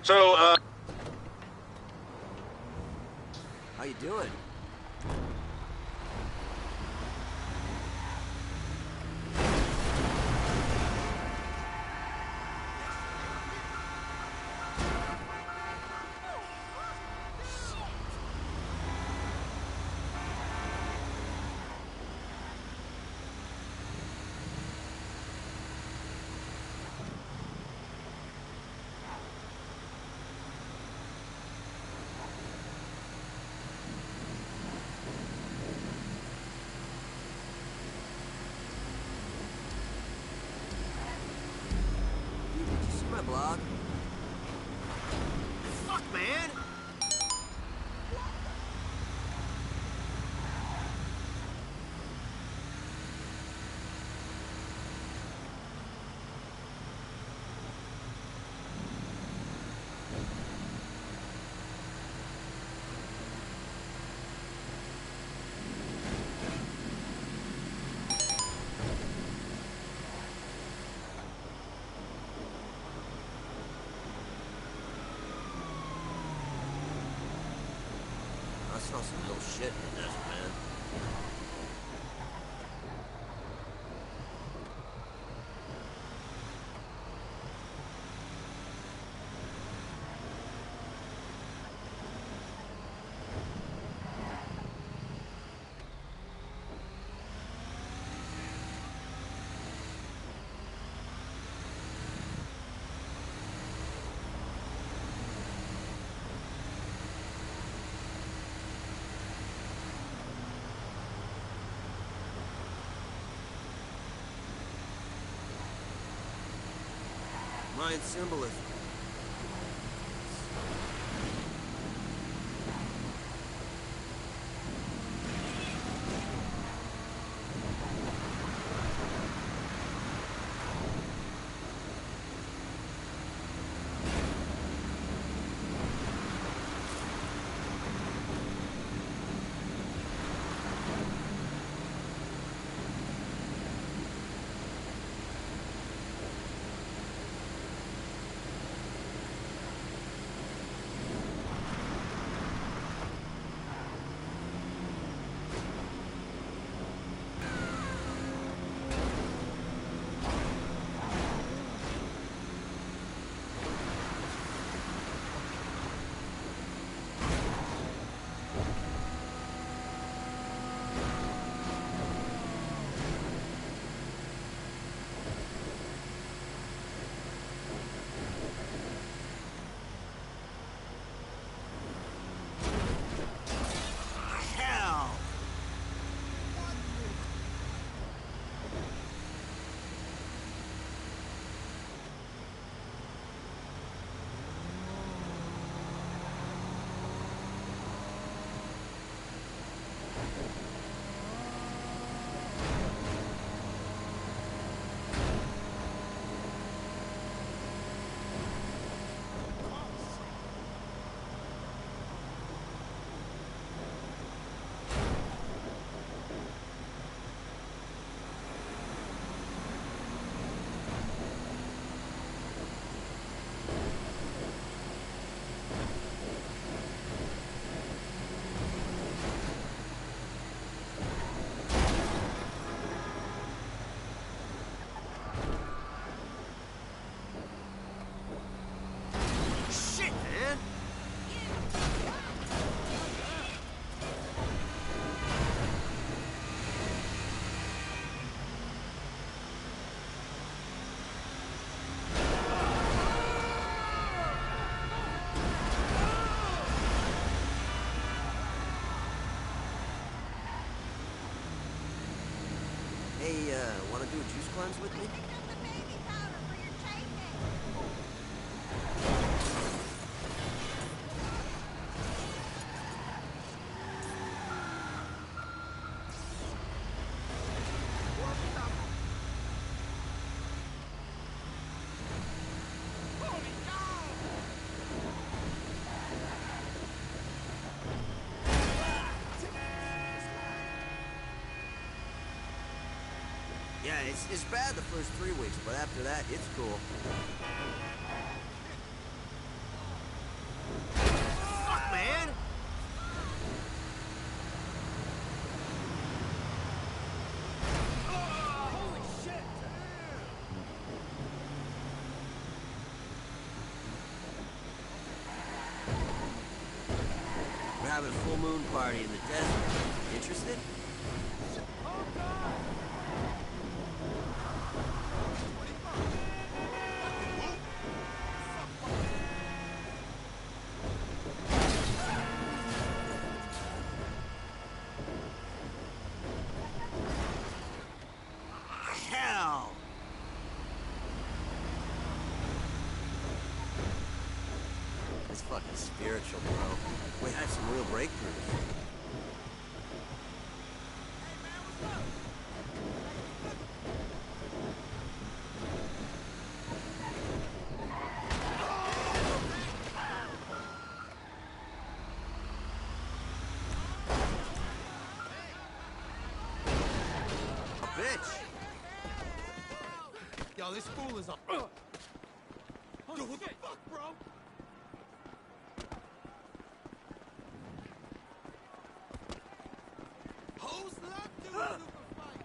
So, How you doing? Dude, did you see my blog? Fuck, man! I saw some real shit in the desert, man. Mayan symbolism. Hell! Shit, man! Hey, wanna do a juice cleanse with me? Yeah, it's bad the first 3 weeks, but after that, it's cool. We're having a full moon party in the desert. Interested? Hell! It's fucking spiritual, bro. We had some real breakthroughs. Bitch! Yo, this fool is up. Yo, what the fuck, bro? Who's left to super fight?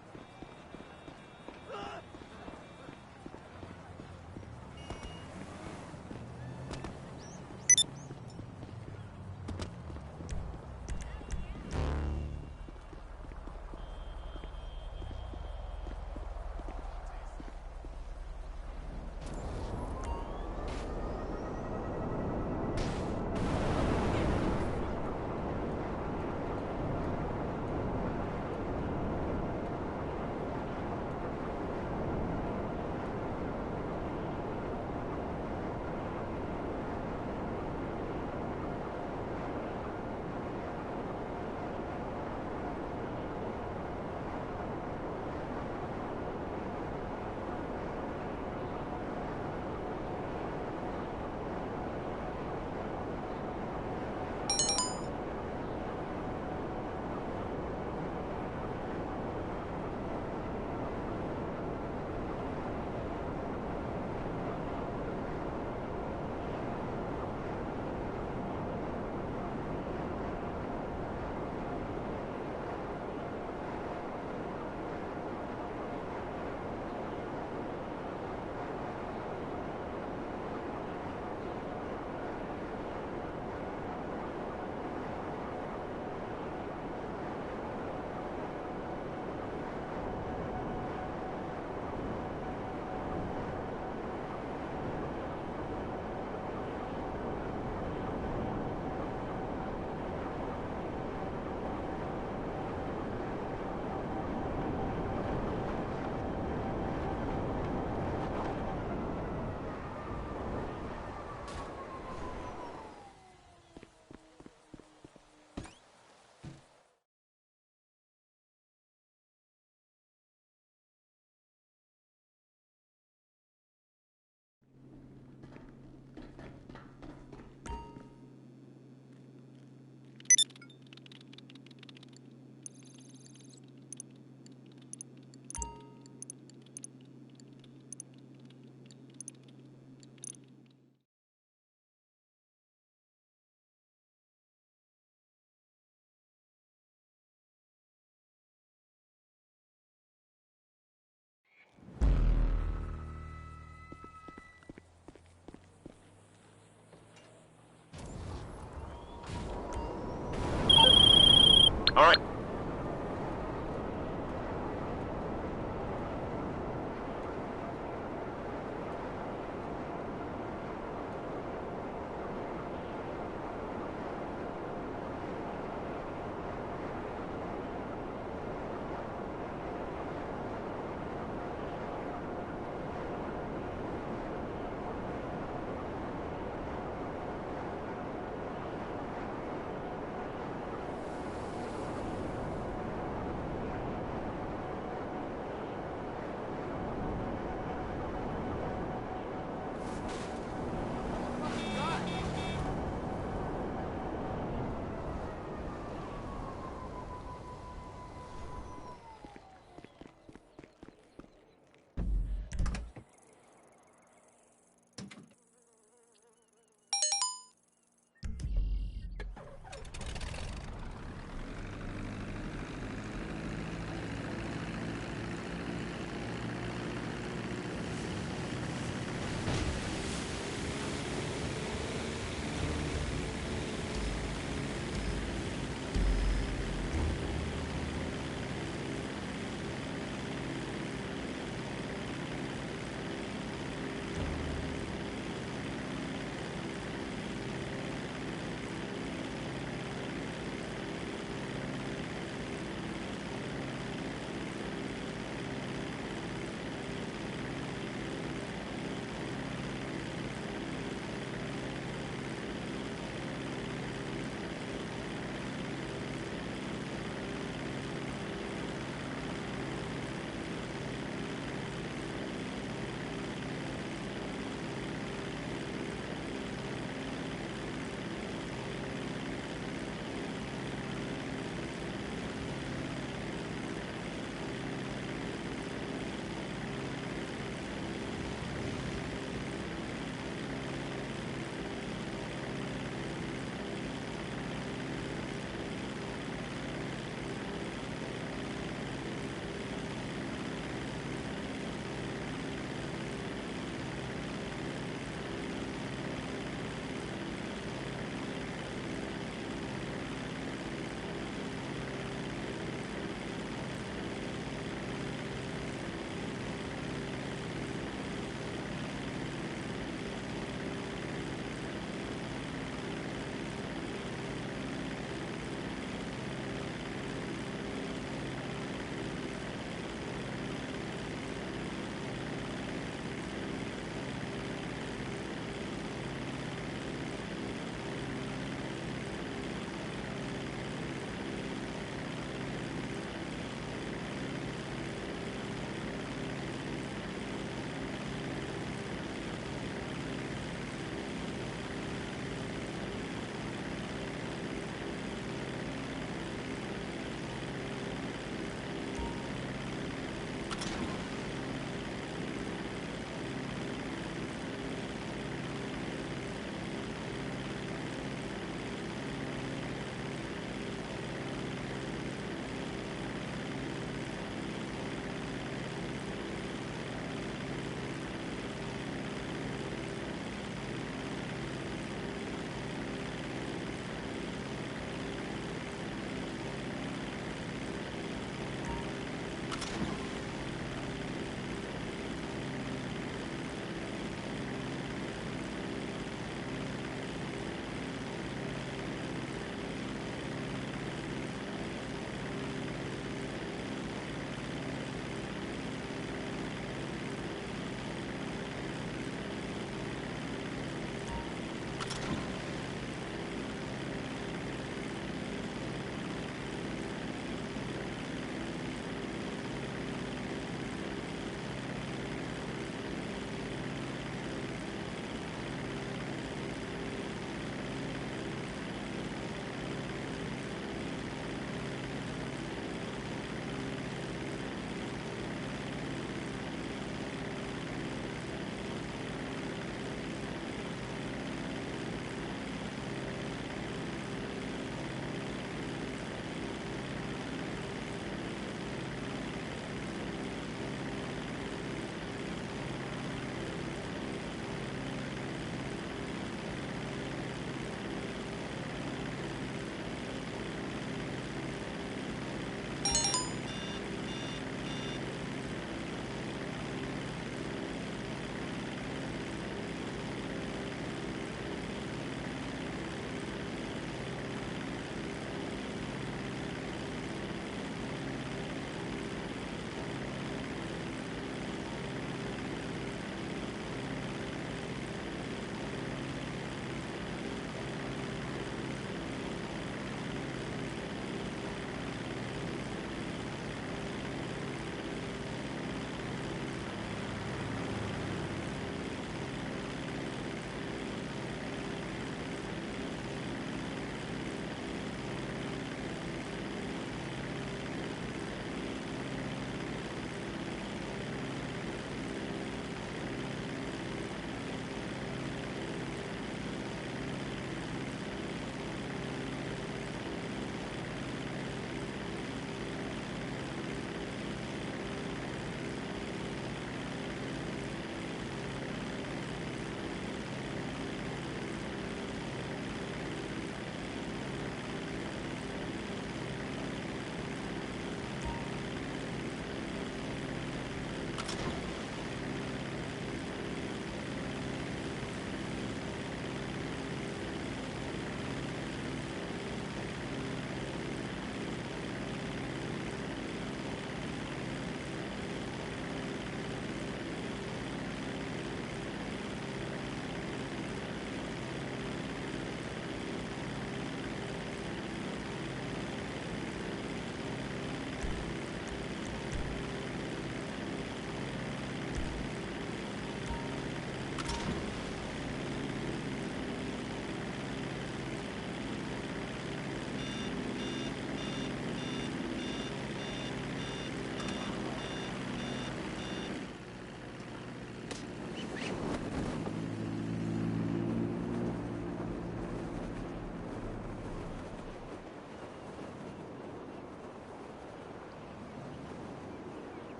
All right.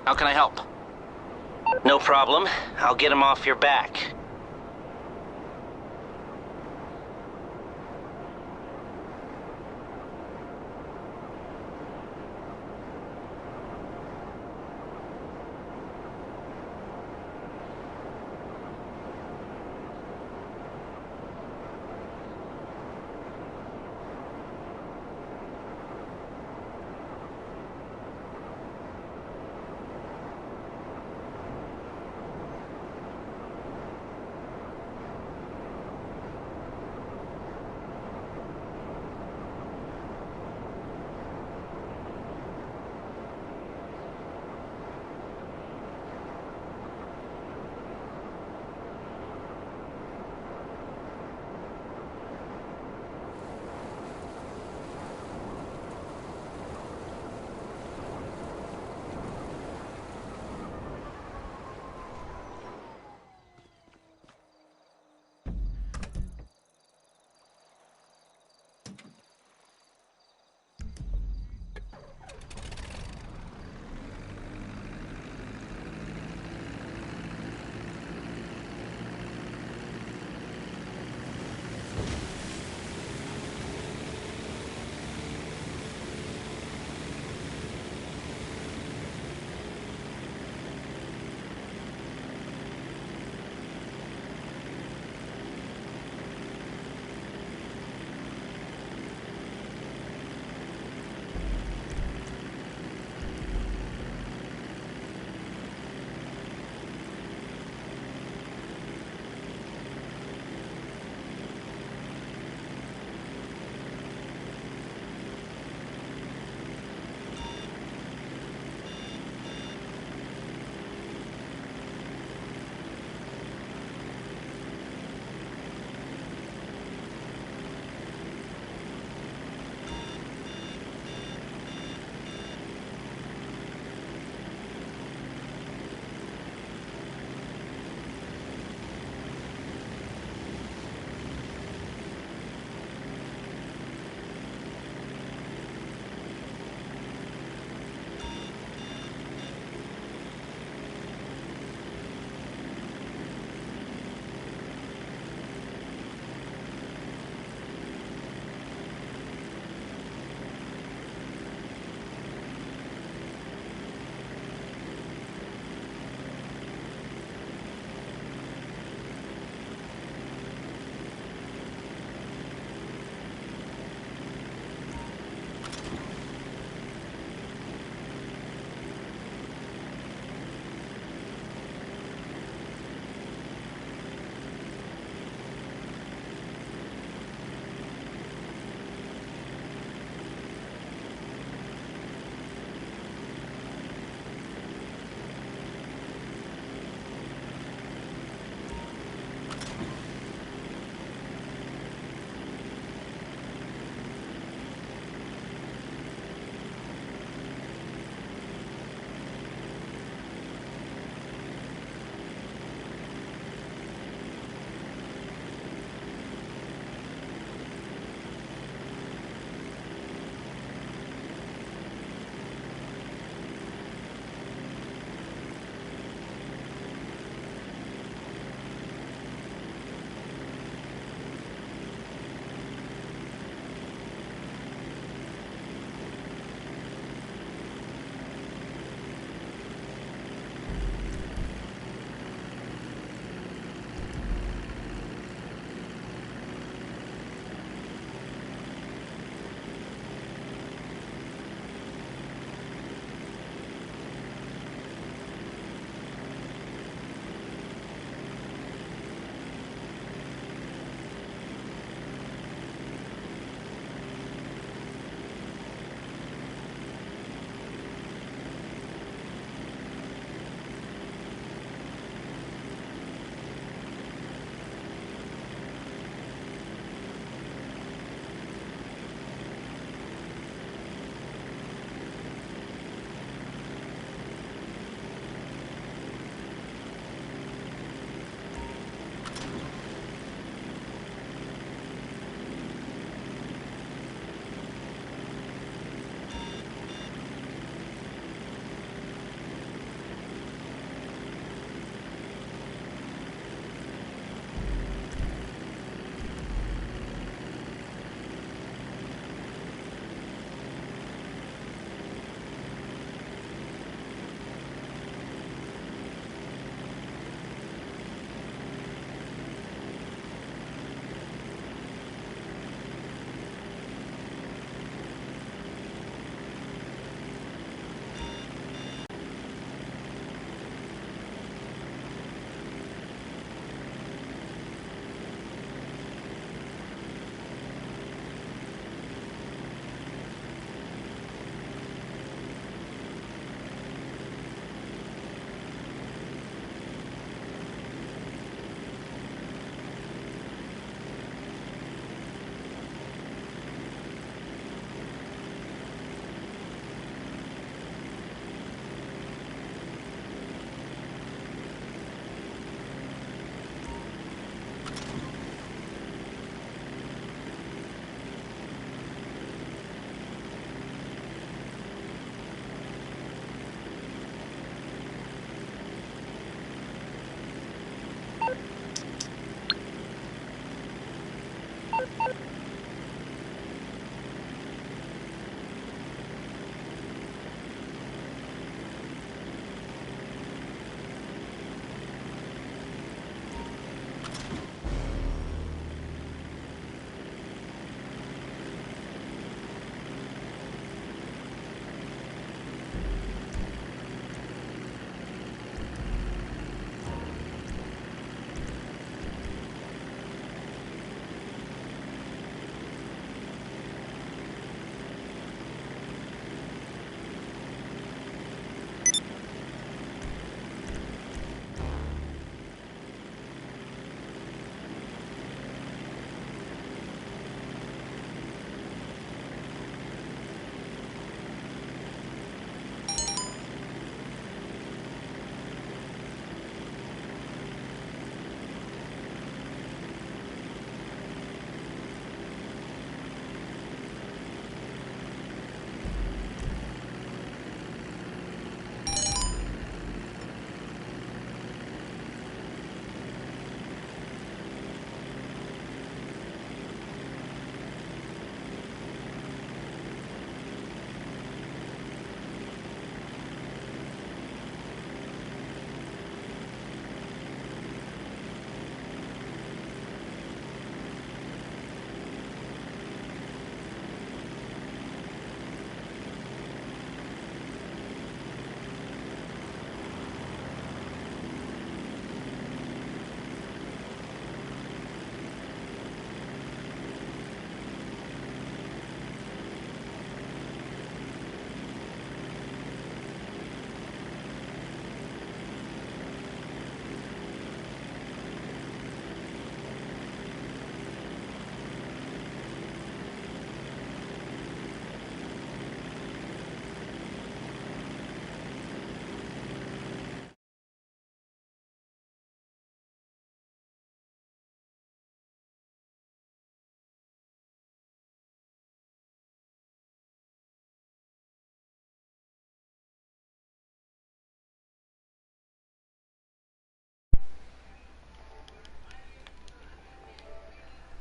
How can I help? No problem. I'll get him off your back.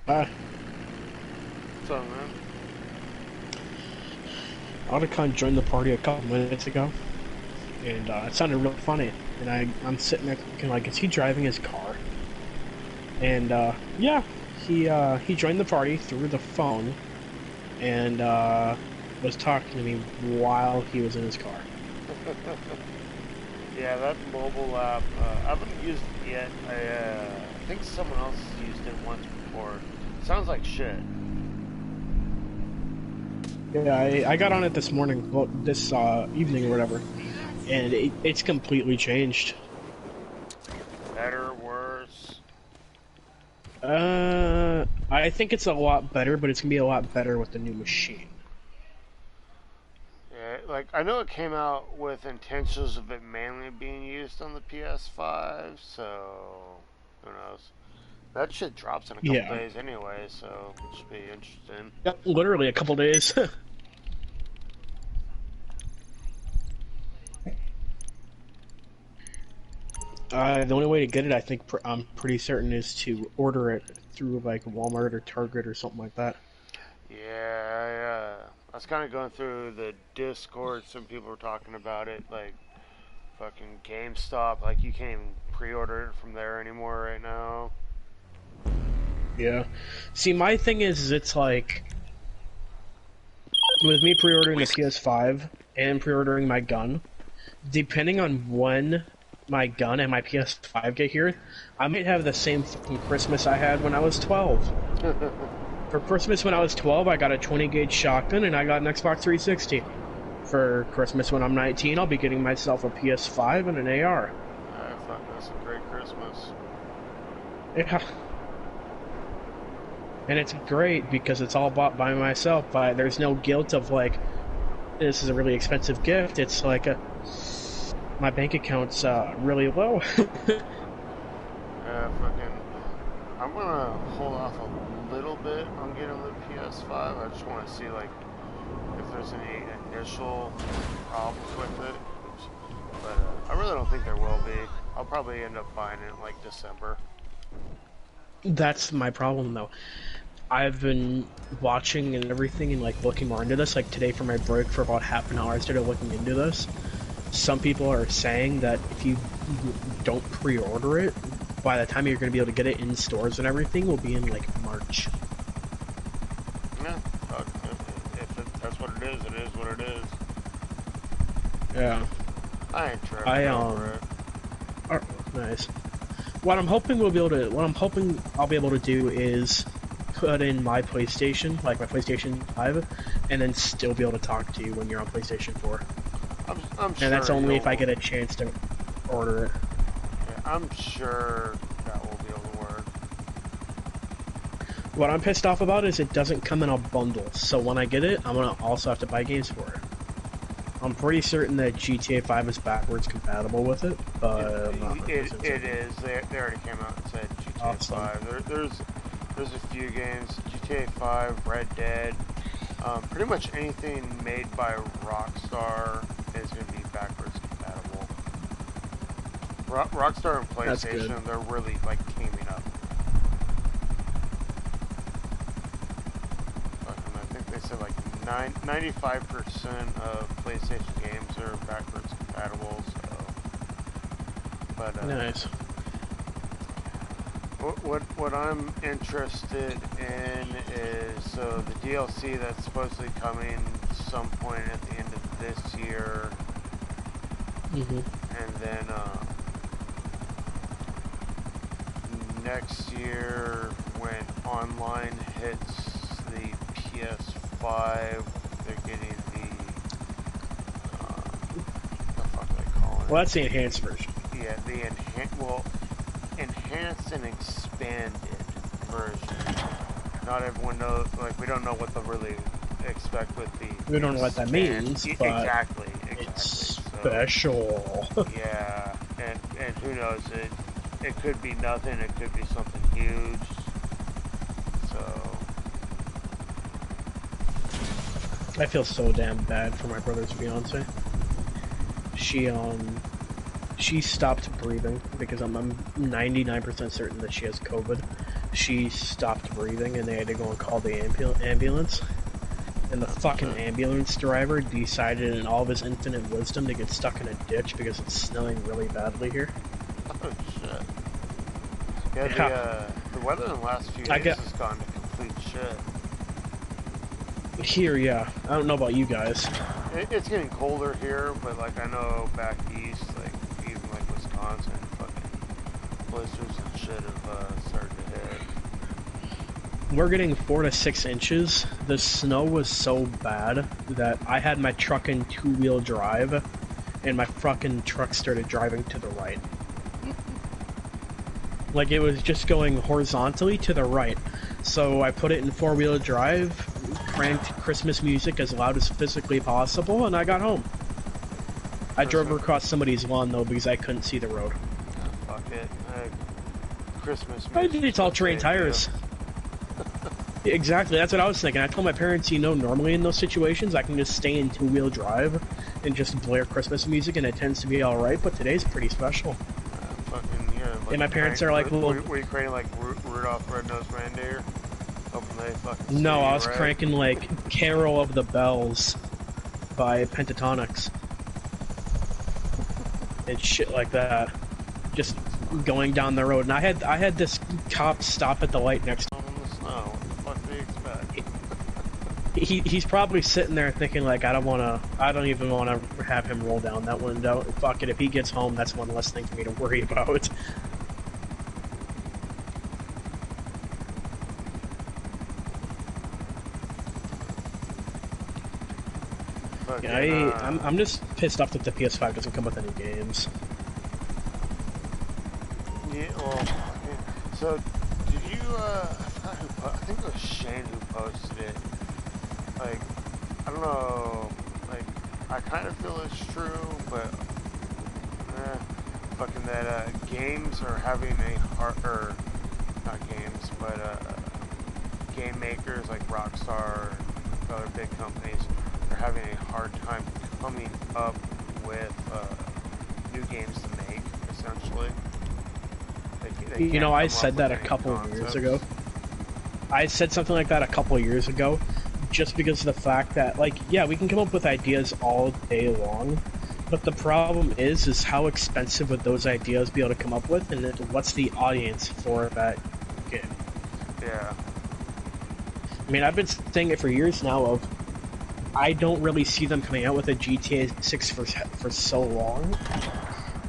Uh, What's up, man? Otacon joined the party a couple minutes ago, and it sounded real funny. And I'm sitting there thinking, like, is he driving his car? And yeah, he joined the party through the phone, and was talking to me while he was in his car. Yeah, that mobile app, I haven't used it yet. I think someone else has used it once before. Sounds like shit. Yeah, I got on it this morning, well, this evening or whatever, and it's completely changed. Better, worse? I think it's a lot better, but it's gonna be a lot better with the new machine. Yeah, like, I know it came out with intentions of it mainly being used on the PS5, so who knows? That shit drops in a couple Yeah. days anyway, so it should be interesting. Yep, literally a couple days. The only way to get it, I think, I'm pretty certain, is to order it through like Walmart or Target or something like that. Yeah, I was kind of going through the Discord. Some people were talking about it, like fucking GameStop. Like you can't even pre-order it from there anymore right now. Yeah. See, my thing is, it's like, with me pre-ordering the PS5 and pre-ordering my gun, depending on when my gun and my PS5 get here, I might have the same fucking Christmas I had when I was 12. For Christmas when I was 12, I got a 20 gauge shotgun and I got an Xbox 360. For Christmas when I'm 19, I'll be getting myself a PS5 and an AR. I thought that's a great Christmas. Yeah. And it's great because it's all bought by myself, but there's no guilt of like, this is a really expensive gift. It's like my bank account's really low. Yeah, fucking. I'm gonna hold off a little bit on getting the PS5. I just want to see like if there's any initial problems with it. But I really don't think there will be. I'll probably end up buying it in like December. That's my problem though. I've been watching and everything and like looking more into this. Like today for my break for about half an hour I started looking into this. Some people are saying that if you don't pre-order it, by the time you're going to be able to get it in stores and everything will be in like March. Yeah, that's what it is what it is. Yeah. I ain't tripping over it. Oh, nice. What I'm hoping I'll be able to do is put in my PlayStation, like my PlayStation 5, and then still be able to talk to you when you're on PlayStation 4. I'm sure. And that's only if I get a chance to order it. Yeah, I'm sure that will be able to work. What I'm pissed off about is it doesn't come in a bundle, so when I get it, I'm gonna also have to buy games for it. I'm pretty certain that GTA 5 is backwards compatible with it, but I'm not it is. They already came out and said GTA awesome. 5. There's a few games. GTA 5, Red Dead, pretty much anything made by Rockstar is going to be backwards compatible. Rockstar and PlayStation, they're really like teaming up. I think they said like 95% of PlayStation games are backwards compatible. So, but Nice. What I'm interested in is so the DLC that's supposedly coming some point at the end of this year, and then next year when online hits the PS5, they're getting the fuck do they call it? Well, that's the enhanced version. Yeah, the enhanced and expanded version. Not everyone knows, like, we don't know what to really expect with the... We don't know what that means, but exactly. it's special. So, yeah, and who knows, it could be nothing, it could be something huge, so... I feel so damn bad for my brother's fiance. She stopped breathing because I'm 99% certain that she has COVID. she stopped breathing and they had to go and call the ambulance. And the fucking ambulance driver decided in all of his infinite wisdom to get stuck in a ditch because it's snowing really badly here. Oh shit. Yeah, the weather in the last few days has gone to complete shit. Here, yeah. I don't know about you guys. It's getting colder here, but like I know back east, like even like Wisconsin, fucking blizzards and shit have started to hit. We're getting 4 to 6 inches. The snow was so bad that I had my truck in two-wheel drive, and my fucking truck started driving to the right. Like, it was just going horizontally to the right. So I put it in four-wheel drive, cranked Christmas music as loud as physically possible, and I got home. I drove across somebody's lawn, though, because I couldn't see the road. Fuck it. Christmas music. It's all terrain tires. Exactly, that's what I was thinking. I told my parents, you know, normally in those situations, I can just stay in two-wheel drive and just blare Christmas music, and it tends to be alright, but today's pretty special. Fucking, yeah. Like and my parents are like, well... Were you creating, like, Rudolph Red-Nosed Reindeer? Hoping they fucking No, I was cranking, like, Carol of the Bells by Pentatonics. And shit like that. Just going down the road. And I had this cop stop at the light next to me. He's probably sitting there thinking like, I don't even wanna have him roll down that window. Fuck it, if he gets home, that's one less thing for me to worry about. Yeah, I'm just pissed off that the PS5 doesn't come with any games. Yeah, well, so did you? I think it was Shane who posted it. Like, I don't know, like, I kind of feel it's true, but, fucking that, games are having a or, not games, but, game makers like Rockstar and other big companies are having a hard time coming up with, new games to make, essentially. You know, I said that a couple of years ago. I said something like that a couple of years ago. Just because of the fact that, like, yeah, we can come up with ideas all day long, but the problem is how expensive would those ideas be able to come up with, and what's the audience for that game? Yeah. I mean, I've been saying it for years now of, I don't really see them coming out with a GTA 6 for so long,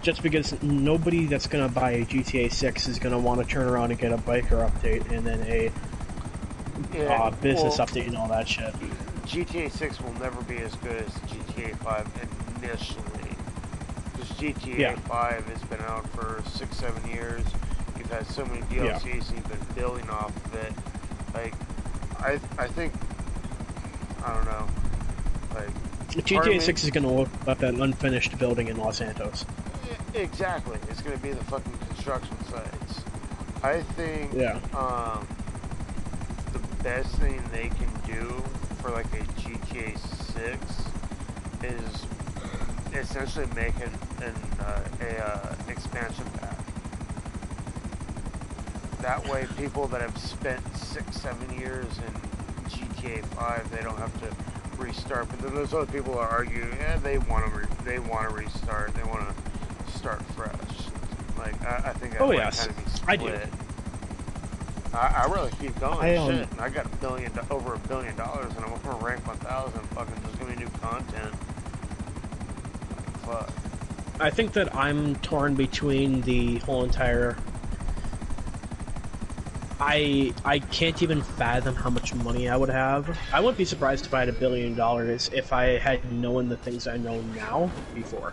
just because nobody that's going to buy a GTA 6 is going to want to turn around and get a biker update, and then a business update and all that shit. GTA 6 will never be as good as GTA 5 initially. Because GTA 5 has been out for 6-7 years. You've had so many DLCs and you've been building off of it. Like, I think, I don't know. Like, GTA 6 is going to look like that unfinished building in Los Santos. Exactly. It's going to be the fucking construction sites. I think, the best thing they can do for like a GTA 6 is essentially make an expansion pack. That way people that have spent 6-7 years in GTA 5, they don't have to restart. But then those other people are arguing, yeah, they want to restart, they want to start fresh. Like, I think that might kind of be split. I do. I really keep going. Shit, I got over $1 billion, and I'm up for rank 1,000. Fucking just give me new content. Like, fuck. I think that I'm torn between the whole entire. I can't even fathom how much money I would have. I wouldn't be surprised if I had $1 billion if I had known the things I know now before.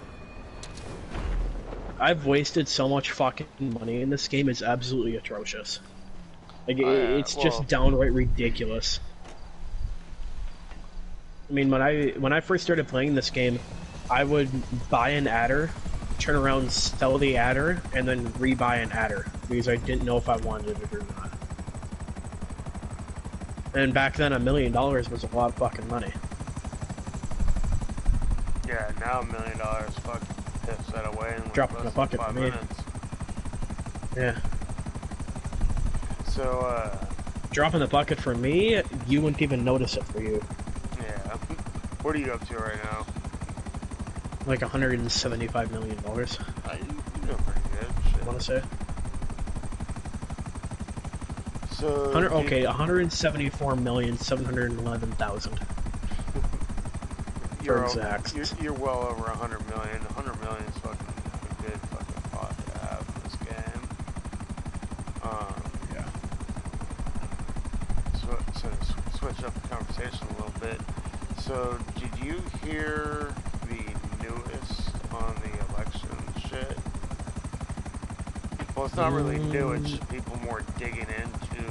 I've wasted so much fucking money in this game. It's absolutely atrocious. Like, it's just downright ridiculous. I mean, when I first started playing this game, I would buy an adder, turn around, sell the adder, and then rebuy an adder, because I didn't know if I wanted it or not. And back then, $1 million was a lot of fucking money. Yeah, now $1 million, fucking piss that away in drop in a bucket for me. Minutes. Yeah. So, Drop in the bucket for me, you wouldn't even notice it for you. yeah. What are you up to right now? Like $175 million, You're doing pretty good. I Shit. want to say. So, 174,711,000. For exact. You're well over 100 million. 100 million is fucking a good fucking pot to have in this game. Yeah. So switch up the conversation a little bit. So, did you hear the newest on the election shit? Well, it's not really new. It's just people more digging into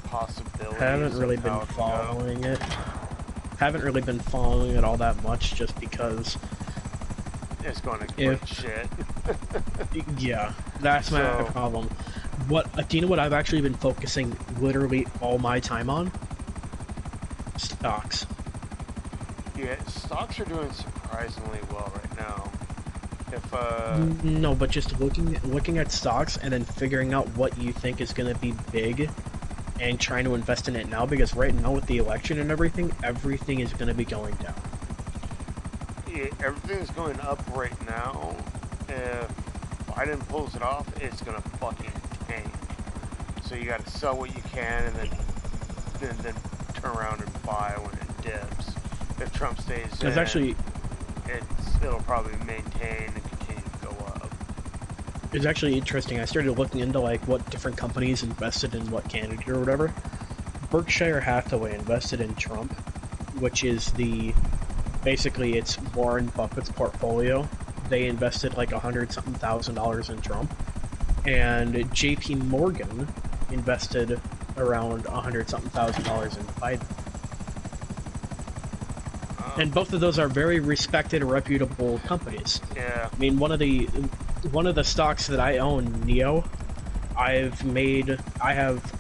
possibilities. Haven't really been following it. Haven't really been following it all that much, just because it's going to complete shit. Yeah, that's my problem. Do you know what I've actually been focusing literally all my time on? Stocks. Yeah, stocks are doing surprisingly well right now. If No, but just looking at stocks and then figuring out what you think is going to be big and trying to invest in it now, because right now with the election and everything is going to be going down. Yeah, everything's going up right now. If Biden pulls it off, it's going to fucking tank. So you got to sell what you can and then turn around and buy when it dips. If Trump stays in, it'll probably maintain and continue to go up. It's actually interesting. I started looking into like what different companies invested in what candidate or whatever. Berkshire Hathaway invested in Trump, which is basically it's Warren Buffett's portfolio. They invested like $100-something thousand in Trump, and JP Morgan invested around $100-something thousand in Biden. And both of those are very respected, reputable companies. Yeah. I mean, one of the stocks that I own, Neo, I have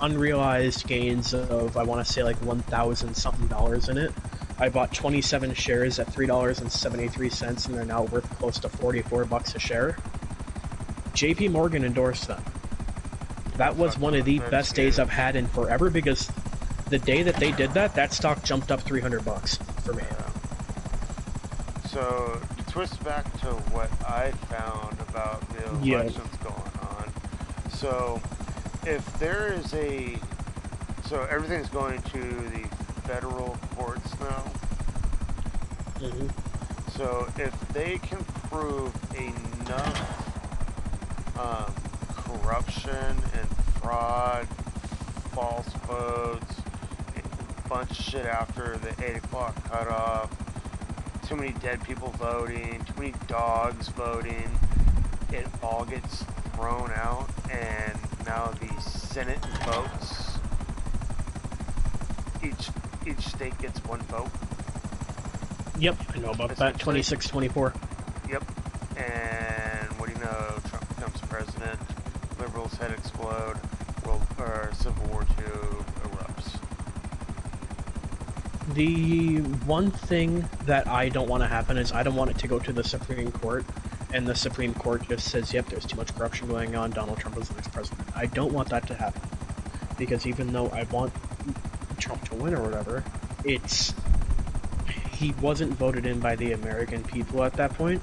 unrealized gains of, I want to say like $1,000-something in it. I bought 27 shares at $3.73, and they're now worth close to $44 a share. JP Morgan endorsed them. That was one of the best days I've had in forever, because the day that they did that, that stock jumped up $300 for me. So, to twist back to what I found about the elections going on. So, if there is so everything's going to the federal courts now. Mm-hmm. So, if they can prove enough corruption and fraud, false votes, a bunch of shit after the 8 o'clock cutoff, too many dead people voting, too many dogs voting, it all gets thrown out, and now the Senate votes. Each state gets one vote. Yep, I know about that. 26-24. Yep. And what do you know? Trump becomes president. Liberals' head explode. Civil War II erupts. The one thing that I don't want to happen is I don't want it to go to the Supreme Court, and the Supreme Court just says, yep, there's too much corruption going on, Donald Trump is the next president. I don't want that to happen. Because even though I want Trump to win or whatever, he wasn't voted in by the American people at that point.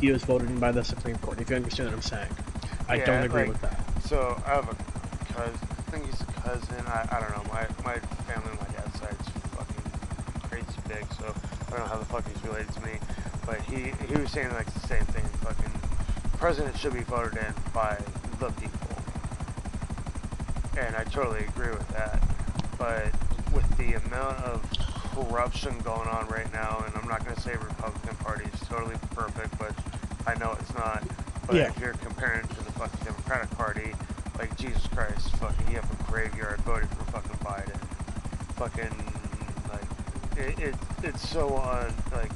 He was voted in by the Supreme Court, if you understand what I'm saying. I don't agree with that. So, I have a cousin, I think he's a cousin, I don't know, my family on my dad's side is fucking crazy big, so I don't know how the fuck he's related to me, but he was saying like the same thing, fucking, president should be voted in by the people, and I totally agree with that, but with the amount of corruption going on right now, and I'm not going to say Republican Party is totally perfect, but I know it's not, but if you're comparing it to the fucking Democratic Party, like, Jesus Christ, fucking, you have a graveyard voting for fucking Biden. Fucking, like, it's so like,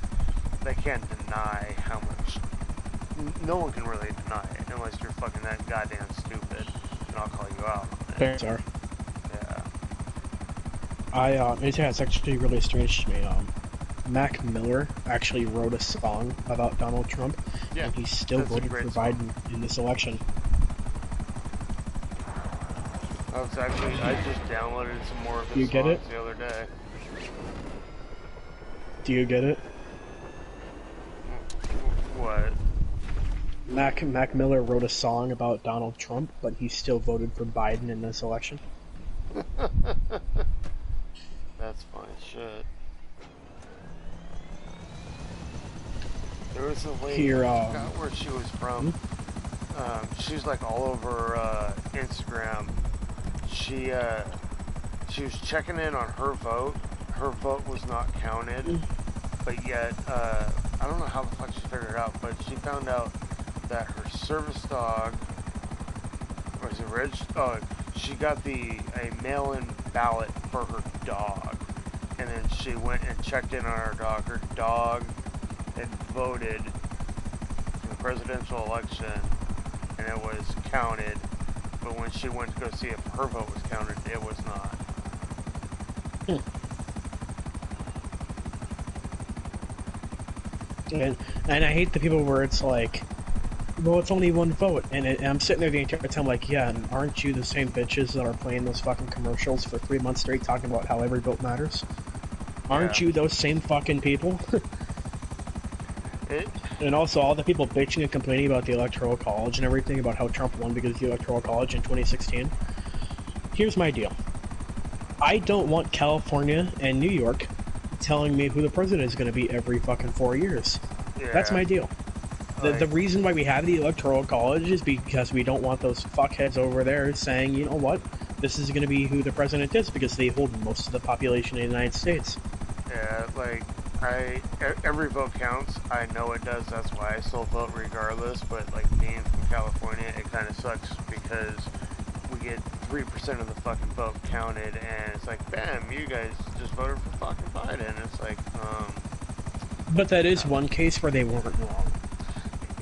they can't deny how much, no one can really deny it, unless you're fucking that goddamn stupid, and I'll call you out on it. Parents are. Yeah. It's actually really strange to me, Mac Miller actually wrote a song about Donald Trump, and he still voted for Biden in this election. I just downloaded some more of Do his you get songs it? the other day. Do you get it? What? Mac Miller wrote a song about Donald Trump, but he still voted for Biden in this election. That's funny shit. There was a lady, Here, I forgot where she was from. She's like all over Instagram. She was checking in on her vote. Her vote was not counted, but yet I don't know how the fuck she figured it out, but she found out that her service dog was it Rich? Oh, she got a mail-in ballot for her dog, and then she went and checked in on her dog. Her dog had voted for the presidential election, and it was counted. But when she went to go see if her vote was counted, it was not. And I hate the people where it's like, well, it's only one vote, and I'm sitting there the entire time like, yeah, and aren't you the same bitches that are playing those fucking commercials for 3 months straight talking about how every vote matters? Aren't you those same fucking people? And also all the people bitching and complaining about the Electoral College and everything, about how Trump won because of the Electoral College in 2016. Here's my deal. I don't want California and New York telling me who the president is going to be every fucking 4 years. Yeah. That's my deal. The reason why we have the Electoral College is because we don't want those fuckheads over there saying, you know what, this is going to be who the president is, because they hold most of the population in the United States. Yeah, like, every vote counts. I know it does, that's why I still vote regardless, but, like, being from California, it kind of sucks because we get 3% of the fucking vote counted, and it's like, bam, you guys just voted for fucking Biden. It's like, But that is one case where they weren't wrong.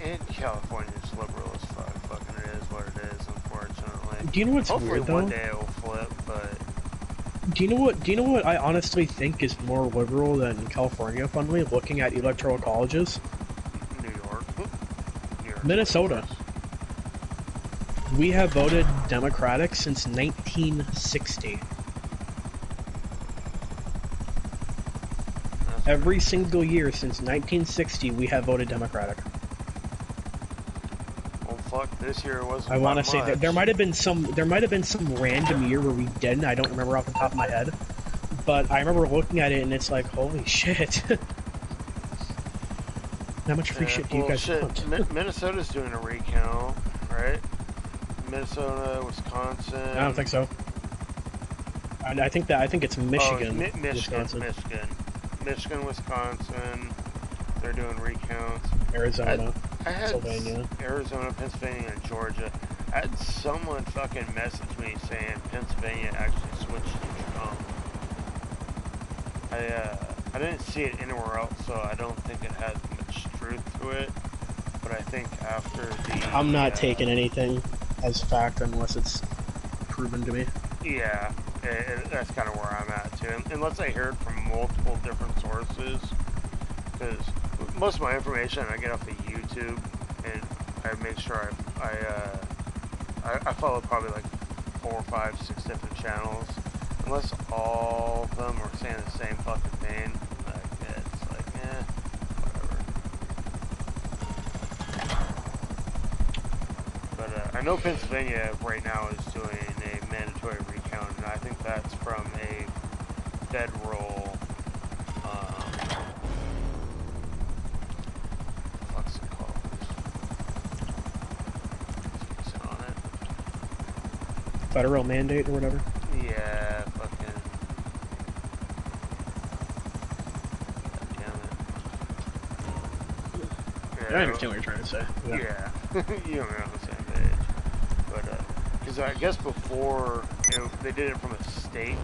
in California, it's liberal as fuck. Fucking it is what it is, unfortunately. Do you know what's Hopefully weird, though? one day it will flip, but... Do you know what I honestly think is more liberal than California, funnily, looking at electoral colleges? New York. Minnesota. We have voted Democratic since 1960. Every single year since 1960, we have voted Democratic. Well, fuck, this year wasn't. I want to say much. that there might have been some random year where we didn't. I don't remember off the top of my head, but I remember looking at it and it's like, holy shit! How much free shit do you guys want? Minnesota's doing a recount, right? Minnesota, Wisconsin. I don't think so. I think it's Michigan, Michigan, Wisconsin. Michigan, Wisconsin. They're doing recounts. Arizona, I had Pennsylvania. Arizona, Pennsylvania, and Georgia. I had someone fucking message me saying Pennsylvania actually switched to Trump. I didn't see it anywhere else, so I don't think it had much truth to it. But I think after the... I'm not taking anything as fact unless it's proven to me. Yeah, that's kind of where I'm at too. Unless I hear it from multiple different sources, because most of my information I get off of YouTube, and I make sure I follow probably like 4, 5, 6 different channels. Unless all of them are saying the same fucking thing, like it's like, whatever. But I know Pennsylvania right now is doing a mandatory recount, and I think that's from a federal, what's it called? What's it on it? Federal mandate or whatever. Yeah, fucking. God damn it. I understand what you're trying to say. Yeah. You and me on the same page. But, because I guess before, they did it from a state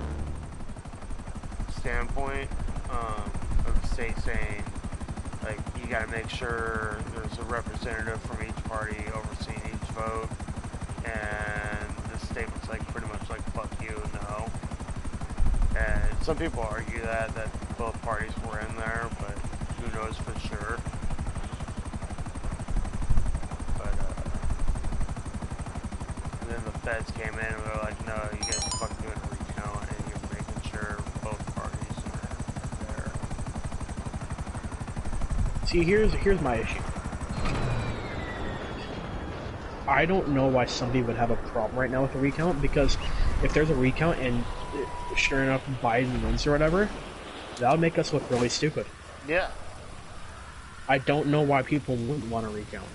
standpoint, of the state saying, like, you gotta make sure there's a representative from each party overseeing each vote, and the state was like, pretty much like, fuck you, no. And some people argue that both parties were in there, but who knows for sure. But, and then the feds came in and they're like, no, you guys are fucking doing a recount and you're making sure both parties are there. See, here's my issue. I don't know why somebody would have a problem right now with a recount, because if there's a recount and sure enough Biden wins or whatever, that'll make us look really stupid. Yeah. I don't know why people wouldn't want a recount.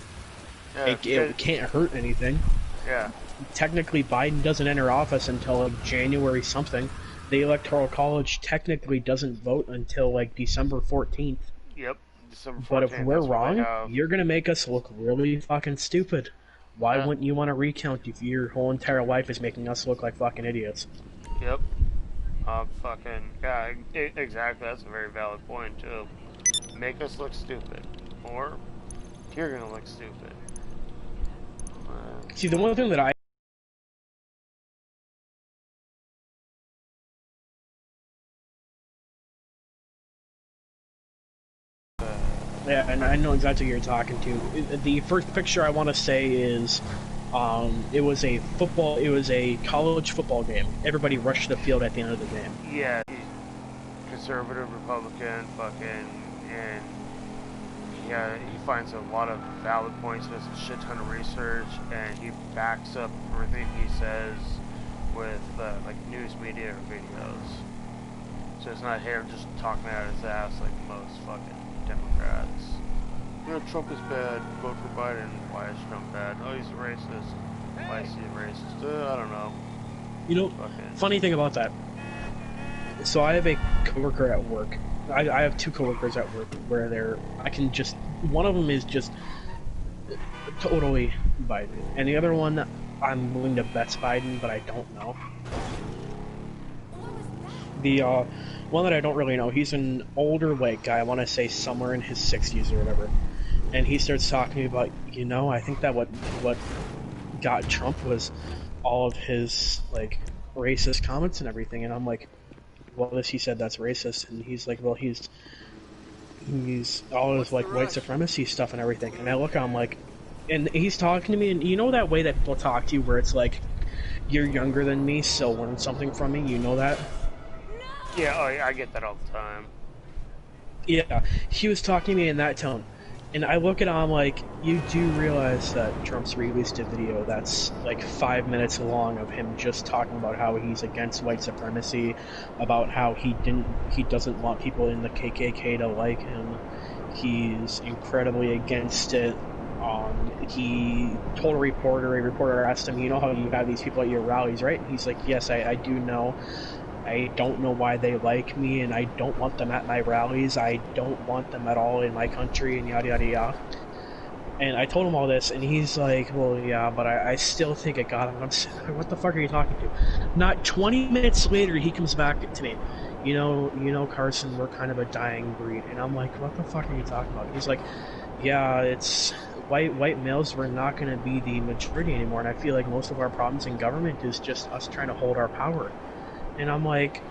Yeah, It can't hurt anything. Yeah. Technically, Biden doesn't enter office until like January something. The Electoral College technically doesn't vote until like December 14th. Yep. December 14th, But if we're that's what they wrong, have. you're gonna make us look really fucking stupid. Why Yeah. wouldn't you want to recount if your whole entire life is making us look like fucking idiots? Yep. Yeah, exactly. That's a very valid point, too. Make us look stupid. Or, you're gonna look stupid. See, the one thing that I Yeah, and I know exactly who you're talking to. The first picture I want to say is, it was a college football game. Everybody rushed to the field at the end of the game. Yeah, he's conservative, Republican, and yeah, he finds a lot of valid points, does a shit ton of research, and he backs up everything he says with, like, news media or videos. So it's not him just talking out his ass like most fucking Democrats. You know, Trump is bad, vote for Biden. Why is Trump bad? Oh, he's a racist. Why is he a racist? I don't know. You know, funny thing about that. So I have a coworker at work. I have two coworkers at work where one of them is just totally Biden, and the other one I'm willing to bet Biden, but I don't know. The one that I don't really know, he's an older white guy, I want to say somewhere in his 60s or whatever, and he starts talking to me about, I think that what got Trump was all of his, like, racist comments and everything, and I'm like, well, he said that's racist, and he's like, well, he's all his, like, white supremacy stuff and everything, and I look at him like, and he's talking to me, and you know that way that people talk to you where it's like, you're younger than me, so learn something from me, you know that? Yeah, I get that all the time. Yeah, he was talking to me in that tone, and I look at him like, you do realize that Trump's released a video that's like 5 minutes long of him just talking about how he's against white supremacy, about how he doesn't want people in the KKK to like him, he's incredibly against it. He told a reporter asked him, you know how you have these people at your rallies, right? And he's like, yes, I do know. I don't know why they like me, and I don't want them at my rallies. I don't want them at all in my country, and yada yada yada. And I told him all this, and he's like, well, yeah, but I still think it got him. And I'm saying, what the fuck are you talking to? Not 20 minutes later, he comes back to me. You know, Carson, we're kind of a dying breed. And I'm like, what the fuck are you talking about? He's like, yeah, it's white males, we're not going to be the majority anymore, and I feel like most of our problems in government is just us trying to hold our power. And I'm like,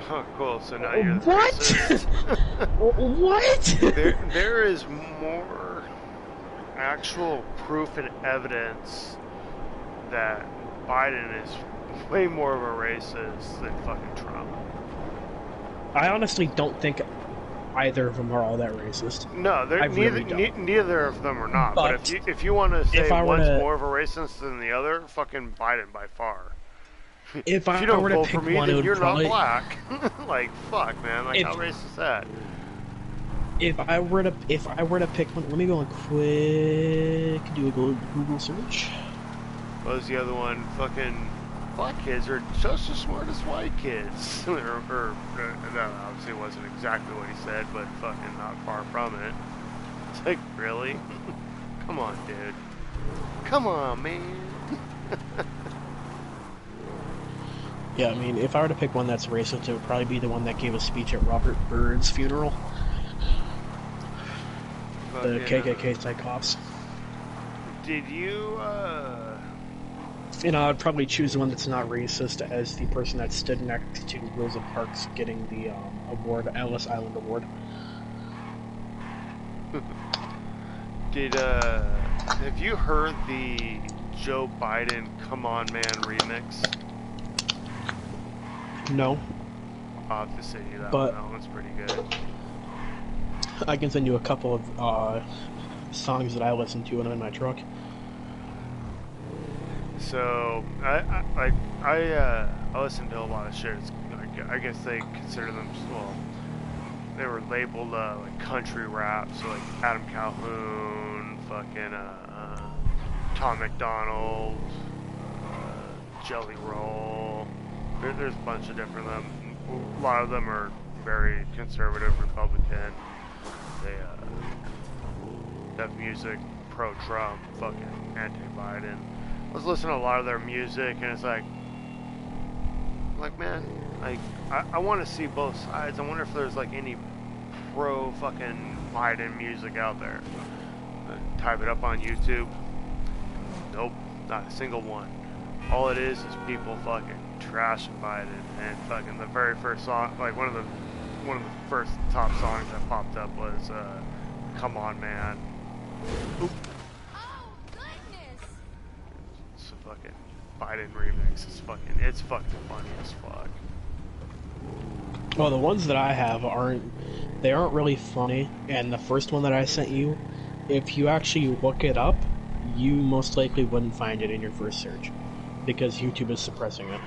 oh, cool. So now you're the what? racist. What? There is more actual proof and evidence that Biden is way more of a racist than fucking Trump. I honestly don't think either of them are all that racist. No, neither of them are not. But if you want to say one's more of a racist than the other, fucking Biden by far. If you don't were to vote pick for me, one, then it would you're probably... not black. Like, fuck, man. Like, how racist is that? If I were to pick one, let me go and do a Google search. What was the other one? Fucking black kids are just as smart as white kids. No, obviously it wasn't exactly what he said, but fucking not far from it. It's like, really? Come on, dude. Come on, man. Yeah, I mean, if I were to pick one that's racist, it would probably be the one that gave a speech at Robert Byrd's funeral. The KKK psychops. Did you, And I'd probably choose the one that's not racist as the person that stood next to Rosa Parks getting the award, Ellis Island Award. have you heard the Joe Biden "Come On Man" remix? No, I'll have to send you that but one. That one's pretty good. I can send you a couple of songs that I listen to when I'm in my truck. So I listen to a lot of shit. It's, I guess they consider them, well, they were labeled like country rap. So like Adam Calhoun, fucking Tom McDonald, Jelly Roll. There's a bunch of different of them. A lot of them are very conservative Republican. They have music pro-Trump, fucking anti-Biden. I was listening to a lot of their music, and it's like, man, like I want to see both sides. I wonder if there's like any pro fucking Biden music out there. Type it up on YouTube. Nope, not a single one. All it is people fucking trashing Biden, and fucking the very first song, like one of the first top songs that popped up was "Come On Man." Oop. Oh, goodness! It's a fucking Biden remix. It's fucking funny as fuck. Well, the ones that I have aren't really funny, and the first one that I sent you, if you actually look it up, you most likely wouldn't find it in your first search, because YouTube is suppressing it.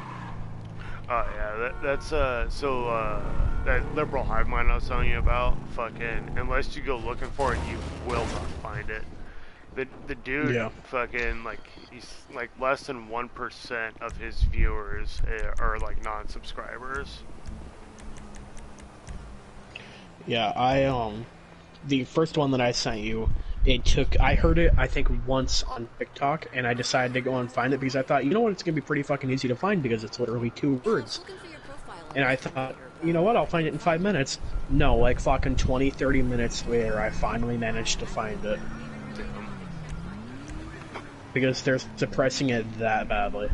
Oh yeah, that's that liberal hive mind I was telling you about, fucking, unless you go looking for it, you will not find it. The dude, Yeah. fucking, like, he's like less than 1% of his viewers are like non-subscribers. Yeah, the first one that I sent you, I heard it, I think, once on TikTok, and I decided to go and find it because I thought, you know what, it's gonna be pretty fucking easy to find because it's literally 2 words. And I thought, you know what, I'll find it in 5 minutes. No, like fucking 20, 30 minutes later, I finally managed to find it. Because they're suppressing it that badly.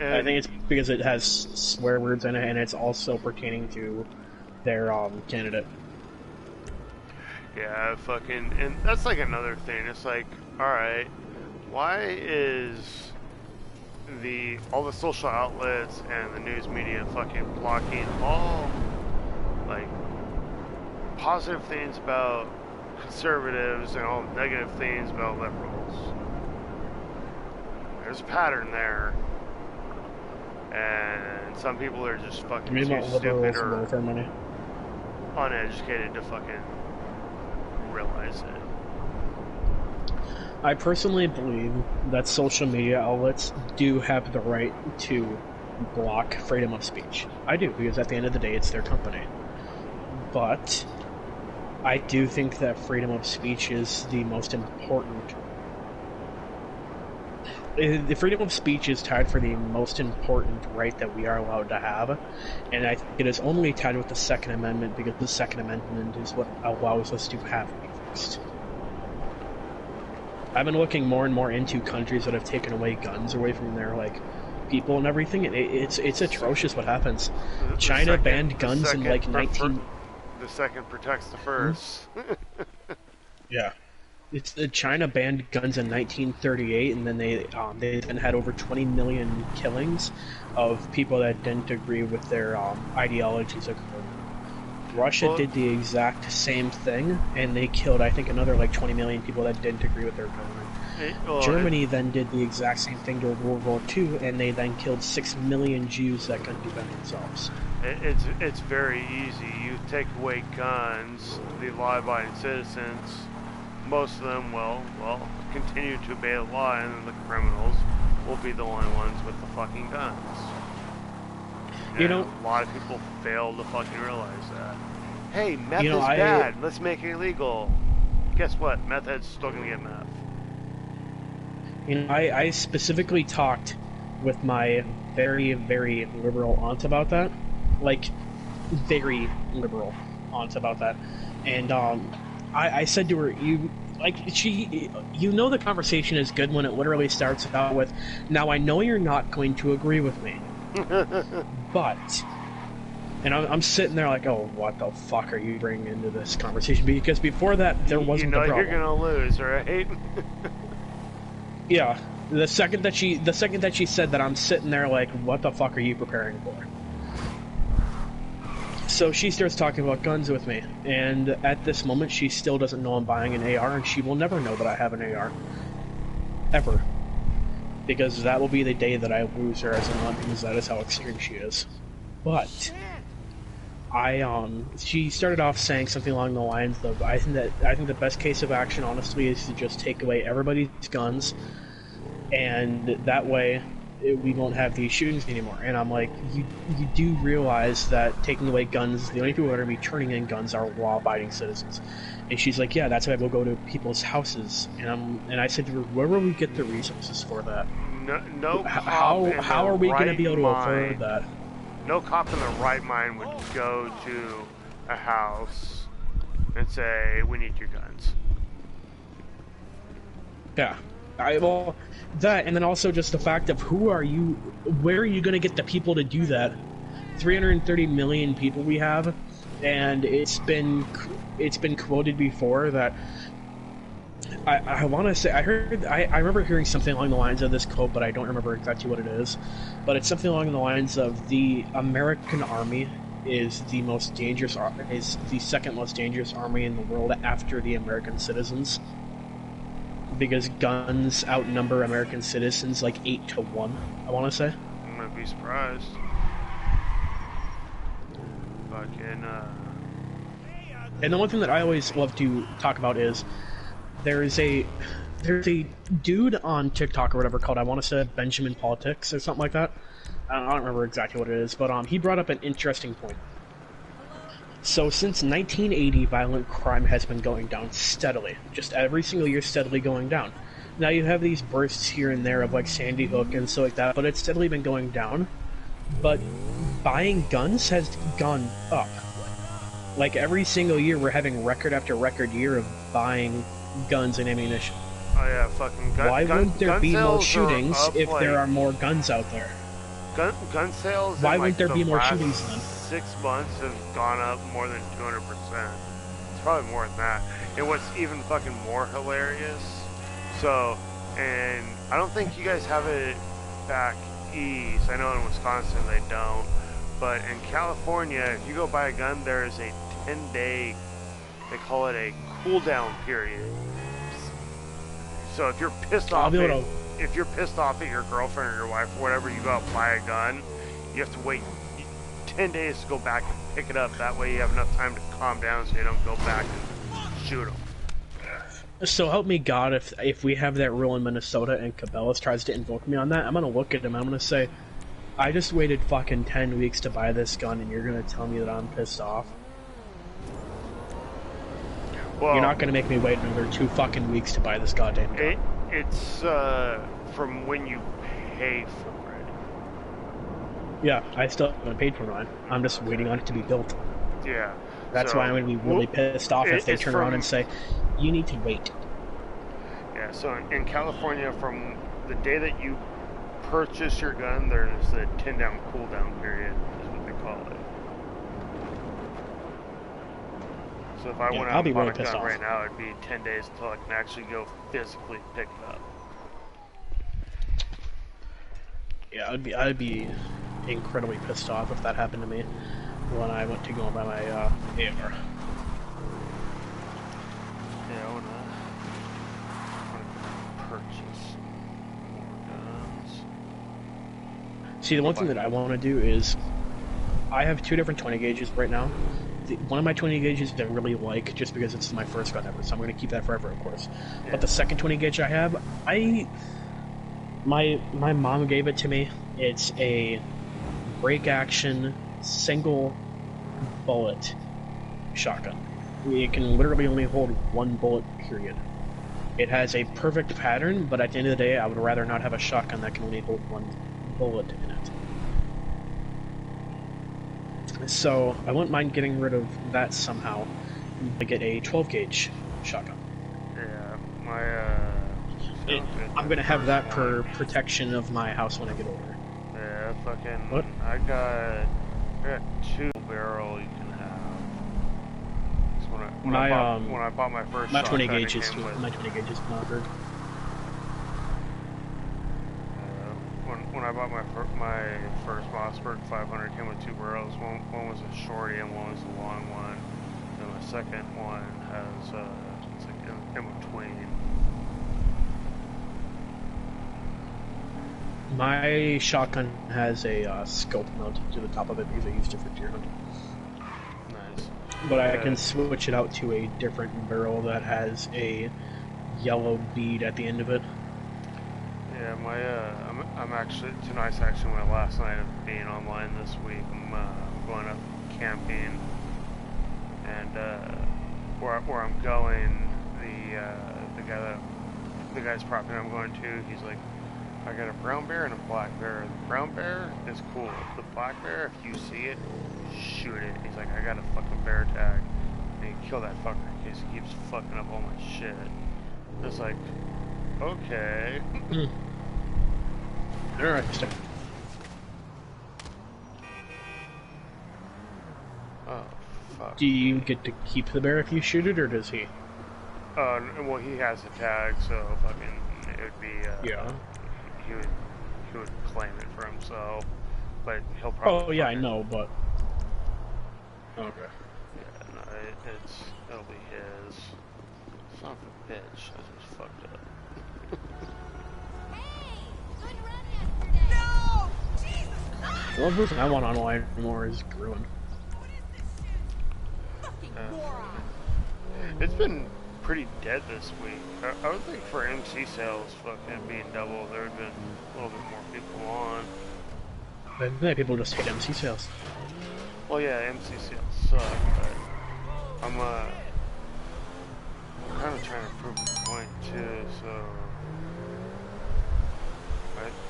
And I think it's because it has swear words in it, and it's also pertaining to their candidate. yeah, fucking, and that's like another thing. It's like, alright, why is all the social outlets and the news media fucking blocking all, like, positive things about conservatives and all negative things about liberals? There's a pattern there. And some people are just fucking too stupid or uneducated to fucking realize it. I personally believe that social media outlets do have the right to block freedom of speech. I do, because at the end of the day, it's their company. But I do think that freedom of speech is the most important. The freedom of speech is tied for the most important right that we are allowed to have, and I think it is only tied with the Second Amendment because the Second Amendment is what allows us to have it first. I've been looking more and more into countries that have taken away guns away from their people and everything, and it's atrocious what happens. China banned guns in The second protects the first. Yeah. China banned guns in 1938, and then they then had over 20 million killings of people that didn't agree with their ideologies. Russia did the exact same thing, and they killed, I think, another 20 million people that didn't agree with their government. Germany then did the exact same thing during World War II, and they then killed 6 million Jews that couldn't defend themselves. It's very easy. You take away guns, the law-abiding citizens, most of them will continue to obey the law, and then the criminals will be the only ones with the fucking guns. And a lot of people fail to fucking realize that. Hey, meth is bad. Let's make it illegal. Guess what? Meth heads still gonna get meth. I specifically talked with my very, very liberal aunt about that. Very liberal aunt about that. And I said to her, the conversation is good when it literally starts out with, now I know you're not going to agree with me, but, and I'm sitting there like, oh, what the fuck are you bringing into this conversation? Because before that, there wasn't a problem. You're gonna lose, right? Yeah. The second that she said that, I'm sitting there like, what the fuck are you preparing for? So she starts talking about guns with me, and at this moment she still doesn't know I'm buying an AR, and she will never know that I have an AR. Ever. Because that will be the day that I lose her as a nun, because that is how experienced she is. But she started off saying something along the lines of, I think the best case of action, honestly, is to just take away everybody's guns, and that way we won't have these shootings anymore. And I'm like, you do realize that taking away guns, the only people that are going to be turning in guns are law-abiding citizens. And she's like, yeah, that's why we'll go to people's houses. And I said to her, where will we get the resources for that? No How are we going to be able to afford that? No cop in the right mind would go to a house and say, we need your guns. Yeah. Well, that, and then also just the fact of where are you going to get the people to do that? 330 million people we have, and it's been quoted before that, I want to say, I remember hearing something along the lines of this quote, but I don't remember exactly what it is, but it's something along the lines of, the American Army is the second most dangerous army in the world after the American citizens, because guns outnumber American citizens like 8-1, I want to say. I might be surprised. Fucking, And the one thing that I always love to talk about is, there's a dude on TikTok or whatever called, I want to say, Benjamin Politics or something like that. I don't remember exactly what it is, but he brought up an interesting point. So since 1980, violent crime has been going down steadily. Just every single year steadily going down. Now you have these bursts here and there of like Sandy Hook and stuff like that, but it's steadily been going down. But buying guns has gone up. Like every single year we're having record after record year of buying guns and ammunition. oh yeah, fucking Why wouldn't there be more shootings if like, there are more guns out there? Gun sales. Why in, like, wouldn't there be more last shootings then? 6 months have gone up more than 200%. It's probably more than that. And what's even fucking more hilarious, so, and I don't think you guys have it back east. I know in Wisconsin they don't, but in California, if you go buy a gun, there is a 10-day, they call it a cool down period. So if you're pissed off, if you're pissed off at your girlfriend or your wife or whatever, you go out and buy a gun, you have to wait 10 days to go back and pick it up. That way you have enough time to calm down so you don't go back and shoot them. So help me God, if we have that rule in Minnesota and Cabela's tries to invoke me on that, I'm gonna look at him, I'm gonna say, I just waited fucking 10 weeks to buy this gun and you're gonna tell me that I'm pissed off? Well, you're not gonna make me wait another 2 fucking weeks to buy this goddamn gun. It's from when you pay for it. Yeah, I still haven't paid for mine. I'm just waiting on it to be built. Yeah. That's why I'm going to be really pissed off if they turn around and say, you need to wait. Yeah, so in California, from the day that you purchase your gun, there's a 10-down cool-down period, is what they call it. So if I went out and bought a gun right now, it'd be 10 days until I can actually go physically pick it up. Yeah, I'd be incredibly pissed off if that happened to me when I went to go and buy my AR. Yeah, I wanna purchase more guns. See, the one thing that I want to do is, I have 2 different 20 gauges right now. One of my 20 gauges I really like, just because it's my first gun ever, so I'm going to keep that forever, of course. Yeah. But the second 20 gauge I have, my mom gave it to me. It's a break action single bullet shotgun. It can literally only hold 1 bullet, period. It has a perfect pattern, but at the end of the day, I would rather not have a shotgun that can only hold 1 bullet in it. So I wouldn't mind getting rid of that somehow to get a 12 gauge shotgun. Yeah, I'm gonna have that for protection of my house when I get older. Yeah, fucking. What? I got 2 barrel you can have. So when I bought my first my shotgun, 20 gauges, my 20 gauges conquered. Pittsburgh 500 came with 2 barrels. One was a shorty and one was a long one. And the second one has it's like in between. My shotgun has a scope mounted to the top of it because I used it for deer hunting. Nice. But I can switch it out to a different barrel that has a yellow bead at the end of it. Yeah, I'm actually, tonight's actually my last night of being online this week. I'm going up camping, and where I'm going, the guy's property I'm going to, he's like, I got a brown bear and a black bear. The brown bear is cool. The black bear, if you see it, shoot it. He's like, I got a fucking bear tag. And you kill that fucker in case he keeps fucking up all my shit. It's like, okay. Interesting. Oh, fuck. Do you get to keep the bear if you shoot it, or does he? Well, he has a tag, so fucking, it would be, Yeah. He would claim it for himself, but he'll probably... Oh, yeah, I know, but... Okay. Yeah, no, it'll be his. Son of a bitch, I just fucked up. Hey, good run yesterday. No! Jesus Christ! The only person I want online anymore is Gruen. What is this shit? Fucking moron! It's been pretty dead this week. I would think for MC sales fucking being double, there would have been a little bit more people on. I think people just hate MC sales. Well, yeah, MC sales suck, but I'm kind of trying to prove a point too, so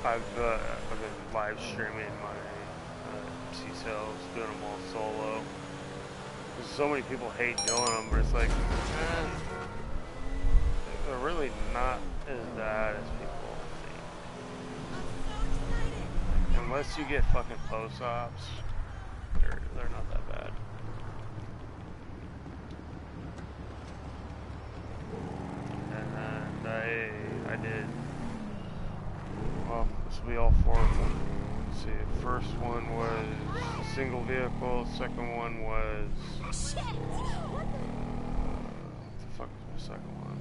I've been live streaming my MC sales, doing them all solo. Because so many people hate doing them, but it's like, they're really not as bad as people think. Unless you get fucking post-ops, they're not that bad. And I did, well, this will be all 4 of them. Let's see, first one was a single vehicle, second one was, Shit! What the? what the fuck was my second one?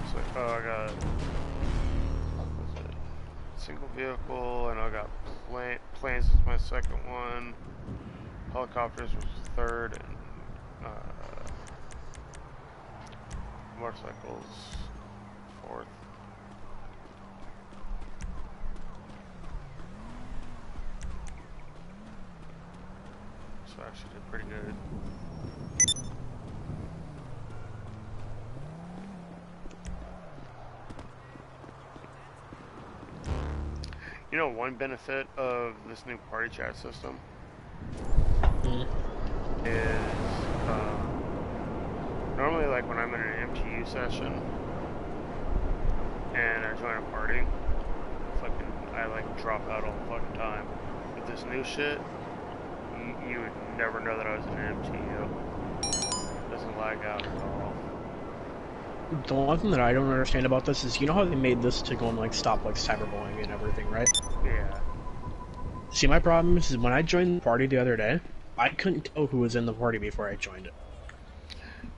It's like, oh, I got, what was it? Single vehicle, and I got planes was my second one. Helicopters was third, and motorcycles fourth. So I actually did pretty good. You know, one benefit of this new party chat system is normally, like when I'm in an MTU session and I join a party, I like drop out all the fucking time. With this new shit, you would never know that I was in an MTU. It doesn't lag out at all. The one thing that I don't understand about this is, you know how they made this to go and like stop like cyberbullying and everything, right? Yeah. See, my problem is when I joined the party the other day, I couldn't tell who was in the party before I joined it.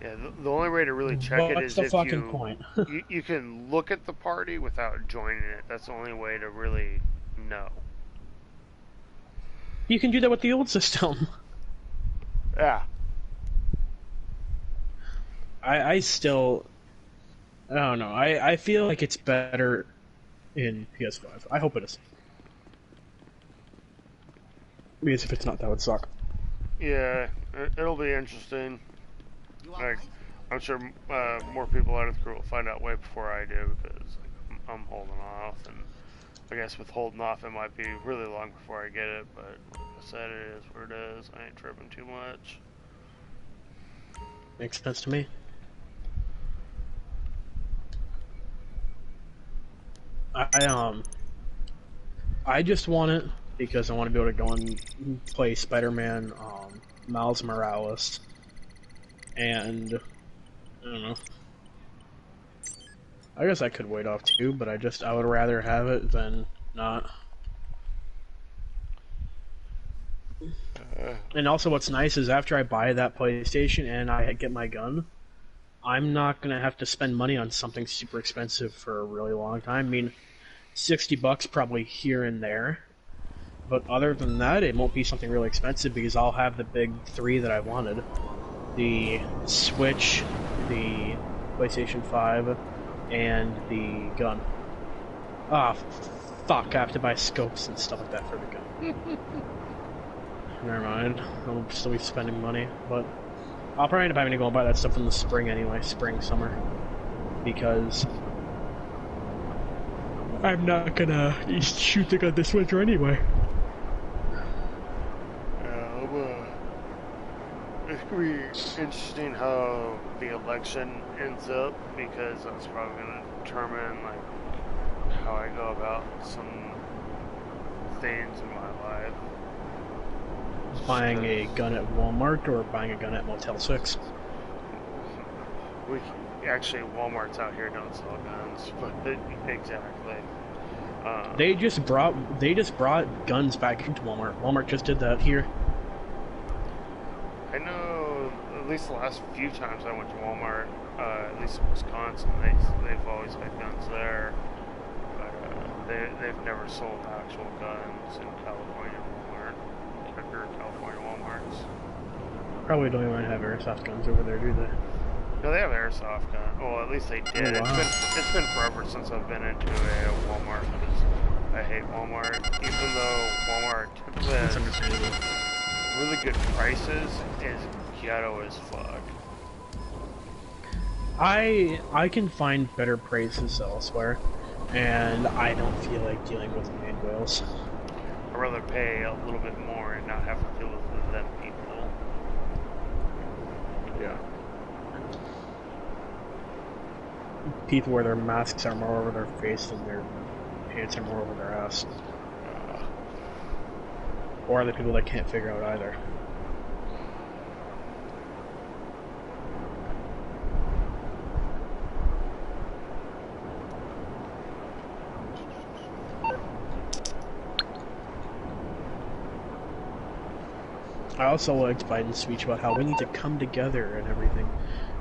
Yeah, the only way to really check it is What's the if fucking point? you can look at the party without joining it. That's the only way to really know. You can do that with the old system. Yeah. I still, I don't know. I feel like it's better in PS5. I hope it is. Because if it's not, that would suck. Yeah, it'll be interesting. You Like, I'm sure more people out of the crew will find out way before I do, because like, I'm holding off, and I guess with holding off it might be really long before I get it, but like I said, it is what it is. I ain't tripping too much. Makes sense to me. I just want it because I want to be able to go and play Spider-Man, Miles Morales, and I don't know. I guess I could wait off too, but I would rather have it than not. And also what's nice is after I buy that PlayStation and I get my gun, I'm not gonna have to spend money on something super expensive for a really long time. I mean, $60 probably here and there. But other than that, it won't be something really expensive because I'll have the big three that I wanted. The Switch, the PlayStation 5, and the gun. Ah, fuck, I have to buy scopes and stuff like that for the gun. Never mind, I'll still be spending money, but I'll probably end up having to go and buy that stuff in the spring anyway, spring, summer. Because I'm not gonna shoot the gun this winter anyway. It's gonna be interesting how the election ends up because that's probably gonna determine like how I go about some things in my life. Buying a gun at Walmart or buying a gun at Motel 6? Actually, Walmart's out here don't sell guns, but exactly. They just brought guns back into Walmart. Walmart just did that here. I know at least the last few times I went to Walmart, at least in Wisconsin, they've always had guns there, but they've never sold actual guns in California Walmart, or California Walmarts. Probably don't even have airsoft guns over there, do they? No, they have airsoft guns. Well, at least they did. Oh, wow. It's been forever since I've been into a Walmart because I hate Walmart, even though Walmart That's has understandable. really good prices, is ghetto as fuck. I can find better prices elsewhere, and I don't feel like dealing with main whales. I'd rather pay a little bit more and not have to deal with them people. Yeah. People wear their masks are more over their face than their pants are more over their ass. Or other people that can't figure out either. I also liked Biden's speech about how we need to come together and everything.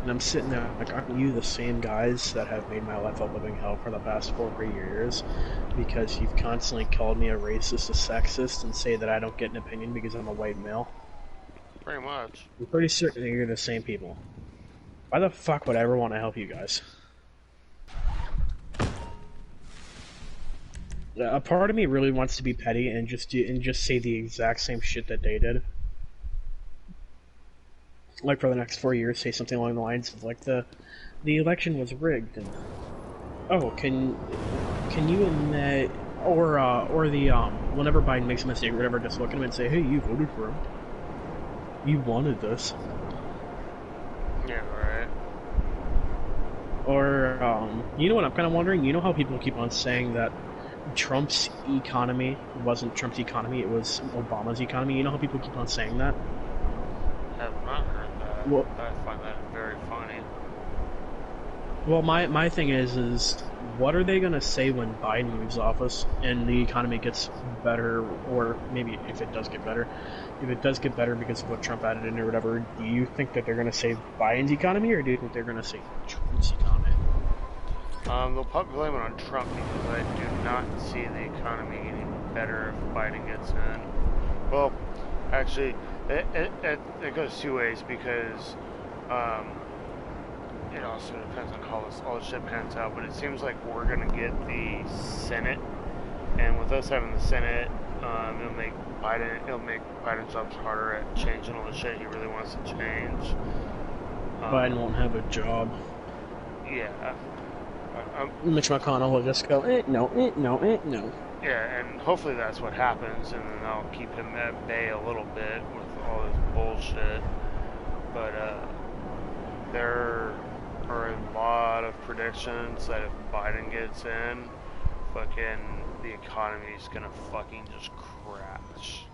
And I'm sitting there like, aren't you the same guys that have made my life a living hell for the past 4 years? Because you've constantly called me a racist, a sexist, and say that I don't get an opinion because I'm a white male. Pretty much. I'm pretty certain that you're the same people. Why the fuck would I ever want to help you guys? A part of me really wants to be petty and just say the exact same shit that they did. Like for the next 4 years, say something along the lines of like the election was rigged, and oh, can you admit, or the whenever Biden makes a mistake or whatever, just look at him and say, hey, you voted for him, you wanted this. Yeah, right. Or you know what I'm kind of wondering? You know how people keep on saying that Trump's economy wasn't Trump's economy, it was Obama's economy. You know how people keep on saying that? I have not heard that. Well, I find that very funny. Well, my thing is what are they gonna say when Biden leaves office and the economy gets better, or maybe if it does get better because of what Trump added in or whatever? Do you think that they're gonna save Biden's economy, or do you think they're gonna save Trump's economy? They'll probably blame it on Trump because I do not see the economy getting better if Biden gets in. Well, actually, it goes two ways because it also depends on how all this shit pans out. But it seems like we're gonna get the Senate, and with us having the Senate, it'll make Biden's jobs harder at changing all the shit he really wants to change. Biden won't have a job. Yeah. Mitch McConnell will just go, no. Yeah, and hopefully that's what happens, and then I'll keep him at bay a little bit with all this bullshit. But there are a lot of predictions that if Biden gets in, fucking the economy's gonna fucking just crash.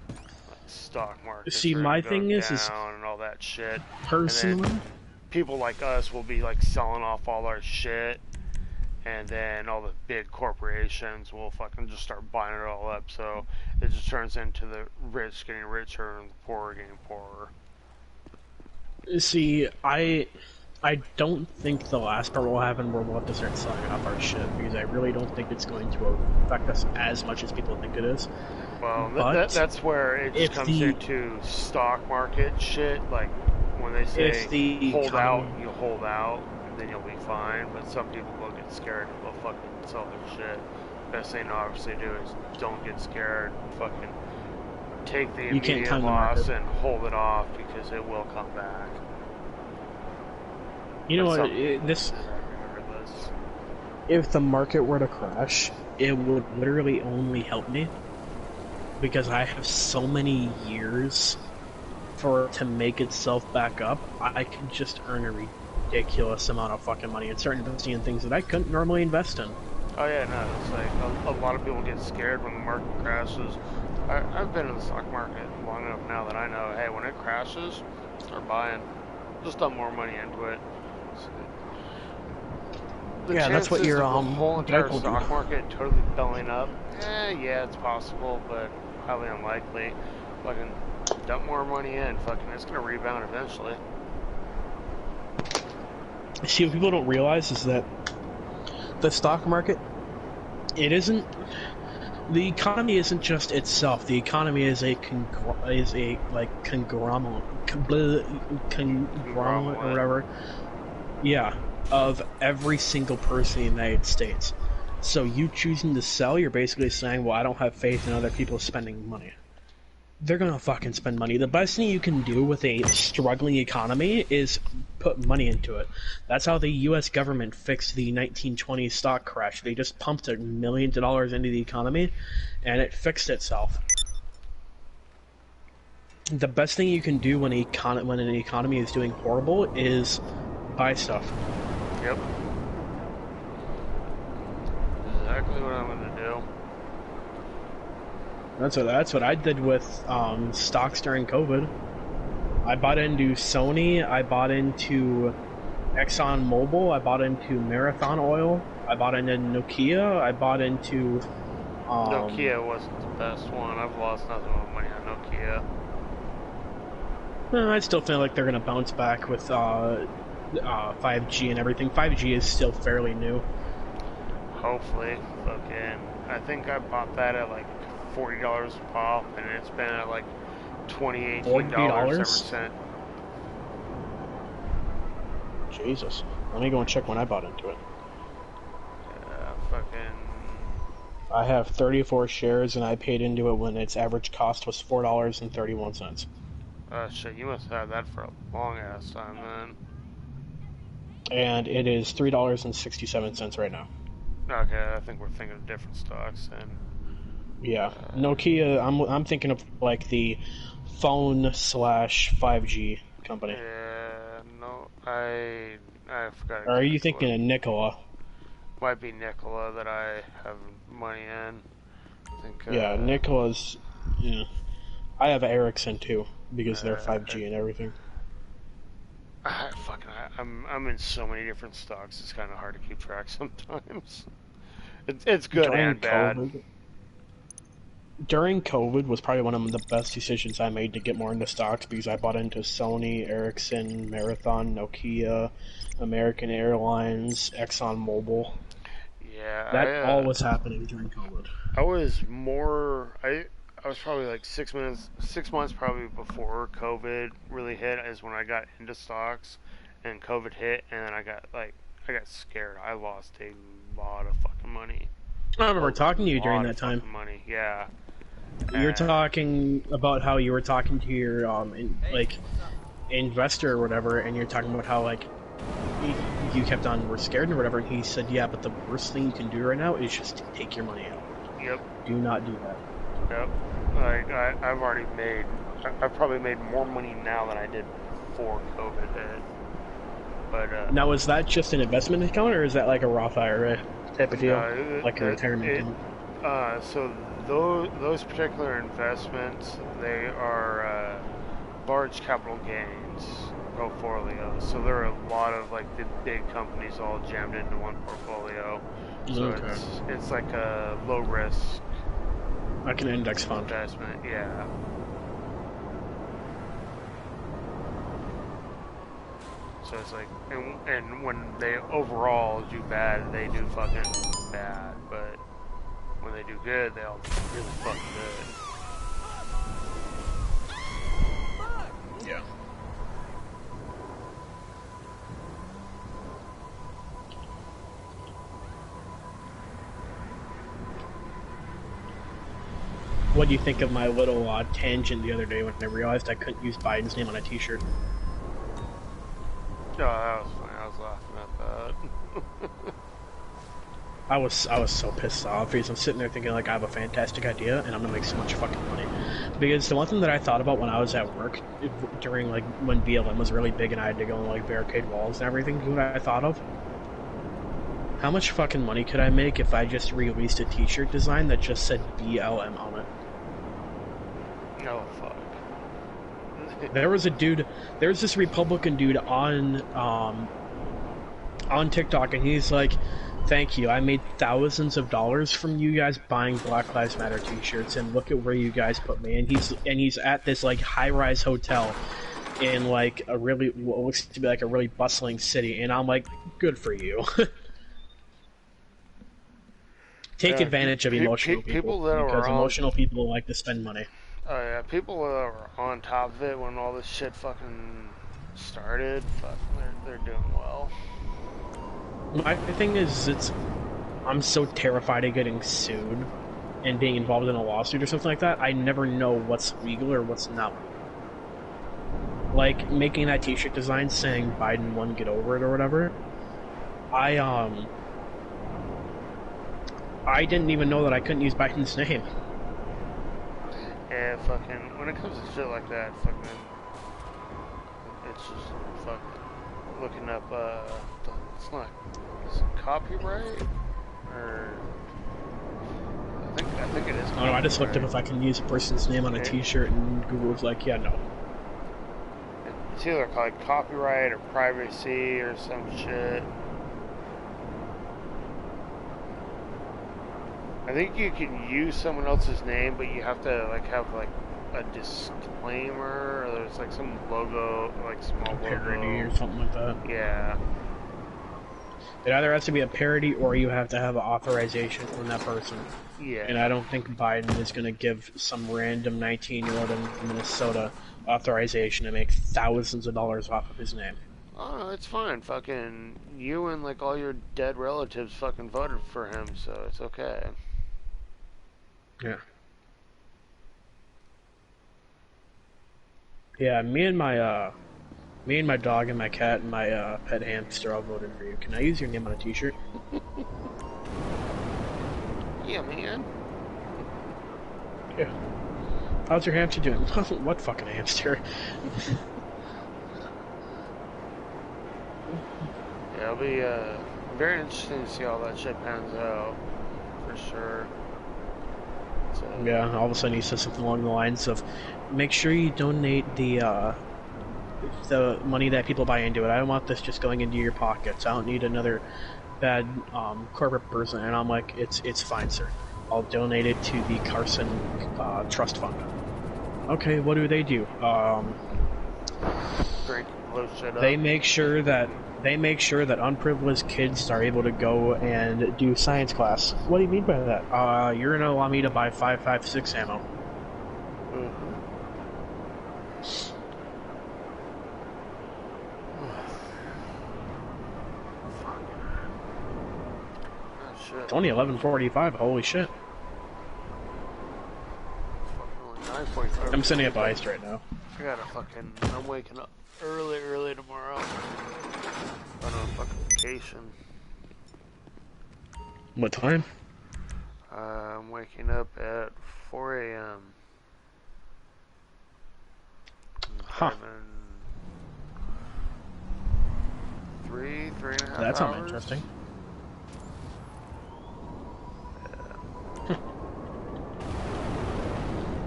Like, stock markets See, are gonna my go thing is down and all that shit. personally, And then people like us will be like selling off all our shit, and then all the big corporations will fucking just start buying it all up. So it just turns into the rich getting richer and the poor getting poorer. see, I don't think the last part will happen where we'll have to start selling off our shit, because I really don't think it's going to affect us as much as people think it is. Well, But that's where it just comes into stock market shit. Like when they say hold out, you hold out, then you'll be fine. But some people will get scared and they'll fucking sell their shit. Best thing to obviously do is don't get scared. Fucking take the immediate loss and hold it off, because it will come back. You know what? If the market were to crash, it would literally only help me, because I have so many years for it to make itself back up. I could just earn a ridiculous amount of fucking money and start investing in things that I couldn't normally invest in. Oh yeah, no, it's like a lot of people get scared when the market crashes. I've been in the stock market long enough now that I know, hey, when it crashes, start buying. Just dump more money into it. The that's what your the whole entire stock market totally filling up. Yeah, it's possible, but highly unlikely. Fucking dump more money in. Fucking, it's gonna rebound eventually. See, what people don't realize is that the stock market, the economy isn't just itself. The economy is a conglomerate or whatever. Yeah, of every single person in the United States. So you choosing to sell, you're basically saying, well, I don't have faith in other people spending money. They're gonna fucking spend money. The best thing you can do with a struggling economy is put money into it. That's how the US government fixed the 1920s stock crash. They just pumped millions of dollars into the economy, and it fixed itself. The best thing you can do when an economy is doing horrible is buy stuff. Yep. Exactly what I'm gonna do. That's what I did with stocks during COVID. I bought into Sony, I bought into Exxon Mobil, I bought into Marathon Oil, I bought into Nokia, I bought into Nokia wasn't the best one. I've lost nothing but money on Nokia. I still feel like they're gonna bounce back with 5G and everything. 5G is still fairly new. Hopefully. Fucking, I think I bought that at like $40 a pop, and it's been at like $18 ever since. Jesus. Let me go and check when I bought into it. Fucking... I have 34 shares, and I paid into it when its average cost was $4.31. Shit, you must have had that for a long ass time then. And it is $3.67 right now. Okay, I think we're thinking of different stocks then. Yeah, Nokia. I'm thinking of like the phone / 5G company. Yeah, no, I forgot. Or are you thinking of Nikola? Might be Nikola that I have money in. I think, yeah, Nikola's. Yeah, I have Ericsson too because they're 5G and everything. I'm in so many different stocks. It's kind of hard to keep track sometimes. It's good and bad. During COVID was probably one of the best decisions I made to get more into stocks, because I bought into Sony, Ericsson, Marathon, Nokia, American Airlines, Exxon Mobil. Yeah, that all was happening during COVID. I was probably like 6 months probably before COVID really hit is when I got into stocks, and COVID hit, and then I got scared. I lost a lot of fucking money. I remember talking to you during that time. Money, yeah. You're talking about how you were talking to your investor or whatever, and you're talking about how you kept on were scared or whatever, and he said, yeah, but the worst thing you can do right now is just take your money out. Yep. Do not do that. Yep. I've probably made more money now than I did before COVID hit. But now, is that just an investment account, or is that like a Roth IRA type of deal, like a retirement account? So those particular investments, they are large capital gains portfolios. So there are a lot of like the big companies all jammed into one portfolio. So Okay. it's like a low risk Like an index fund. investment. Yeah. So it's like, and when they overall do bad, they do fucking bad. But when they do good, they all do really fucking good. Yeah. What do you think of my little tangent the other day when I realized I couldn't use Biden's name on a t-shirt? Oh, that was funny. I was laughing at that. I was so pissed off because I'm sitting there thinking like I have a fantastic idea and I'm gonna make so much fucking money. Because the one thing that I thought about when I was at work during like when BLM was really big and I had to go and like barricade walls and everything, you know what I thought of? How much fucking money could I make if I just released a t-shirt design that just said BLM on it? Oh, fuck. There was this Republican dude on TikTok, and he's like, "Thank you, I made thousands of dollars from you guys buying Black Lives Matter t-shirts, and look at where you guys put me." And he's at this like high-rise hotel in like a really what looks to be like a really bustling city, and I'm like, "Good for you." Take advantage of emotional people that because are on, emotional people like to spend money. oh yeah, people that were on top of it when all this shit fucking started, fuck, they're doing well. My thing is, I'm so terrified of getting sued and being involved in a lawsuit or something like that. I never know what's legal or what's not. Like making that T-shirt design saying Biden won, get over it or whatever. I didn't even know that I couldn't use Biden's name. Yeah, fucking, when it comes to shit like that, fucking, it's just fucking looking up, it's not, is it copyright? Or, I think it is copyright. Oh no, I just looked up if I can use a person's name on a T-shirt, and Google was like, yeah, no. It's either like copyright or privacy or some shit. I think you can use someone else's name, but you have to like have like a disclaimer, or there's like some logo, like small Parody logo or something like that. Yeah. It either has to be a parody or you have to have an authorization from that person. Yeah. And I don't think Biden is going to give some random 19-year-old in Minnesota authorization to make thousands of dollars off of his name. Oh, no, it's fine. Fucking you and like all your dead relatives fucking voted for him, so it's okay. Yeah. Yeah, me and my dog and my cat and my pet hamster all voted for you. Can I use your name on a t-shirt? Yeah, man. Yeah. How's your hamster doing? What fucking hamster? Yeah, it'll be very interesting to see how that shit pans out, for sure. So, Yeah, all of a sudden he says something along the lines of, make sure you donate the money that people buy into it. I don't want this just going into your pockets. I don't need another bad corporate person. And I'm like, it's fine, sir. I'll donate it to the Carson Trust Fund. Okay, what do? drink, blow shit up. They make sure that unprivileged kids are able to go and do science class. What do you mean by that? You're gonna allow me to buy 5.56 ammo. Mm-hmm. Oh, shit. It's only 11:45. Holy shit! Fucking 9:45. I'm sending up ice right now. I'm waking up early tomorrow. On a fucking vacation. What time? I'm waking up at 4 a.m. Huh. Three and a half That's hours. not interesting. Yeah.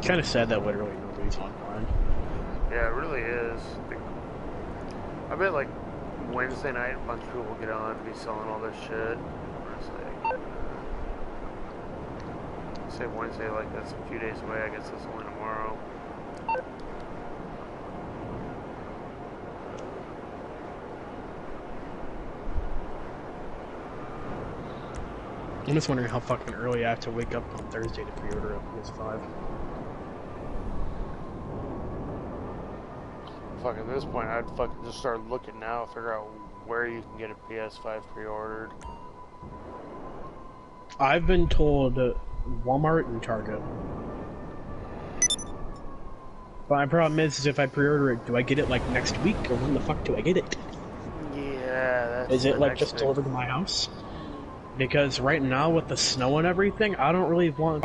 Kind of sad that literally nobody's online. Yeah, it really is. I bet like Wednesday night, a bunch of people will get on and be selling all this shit. It's like, say Wednesday, like that's a few days away. I guess that's only tomorrow. I'm just wondering how fucking early I have to wake up on Thursday to pre-order a PS5. Fuck, at this point, I'd fucking just start looking now, figure out where you can get a PS5 pre-ordered. I've been told Walmart and Target. But my problem is if I pre-order it, do I get it like next week, or when the fuck do I get it? Yeah, that's Is it the like next just big- delivered to my house? Because right now with the snow and everything, I don't really want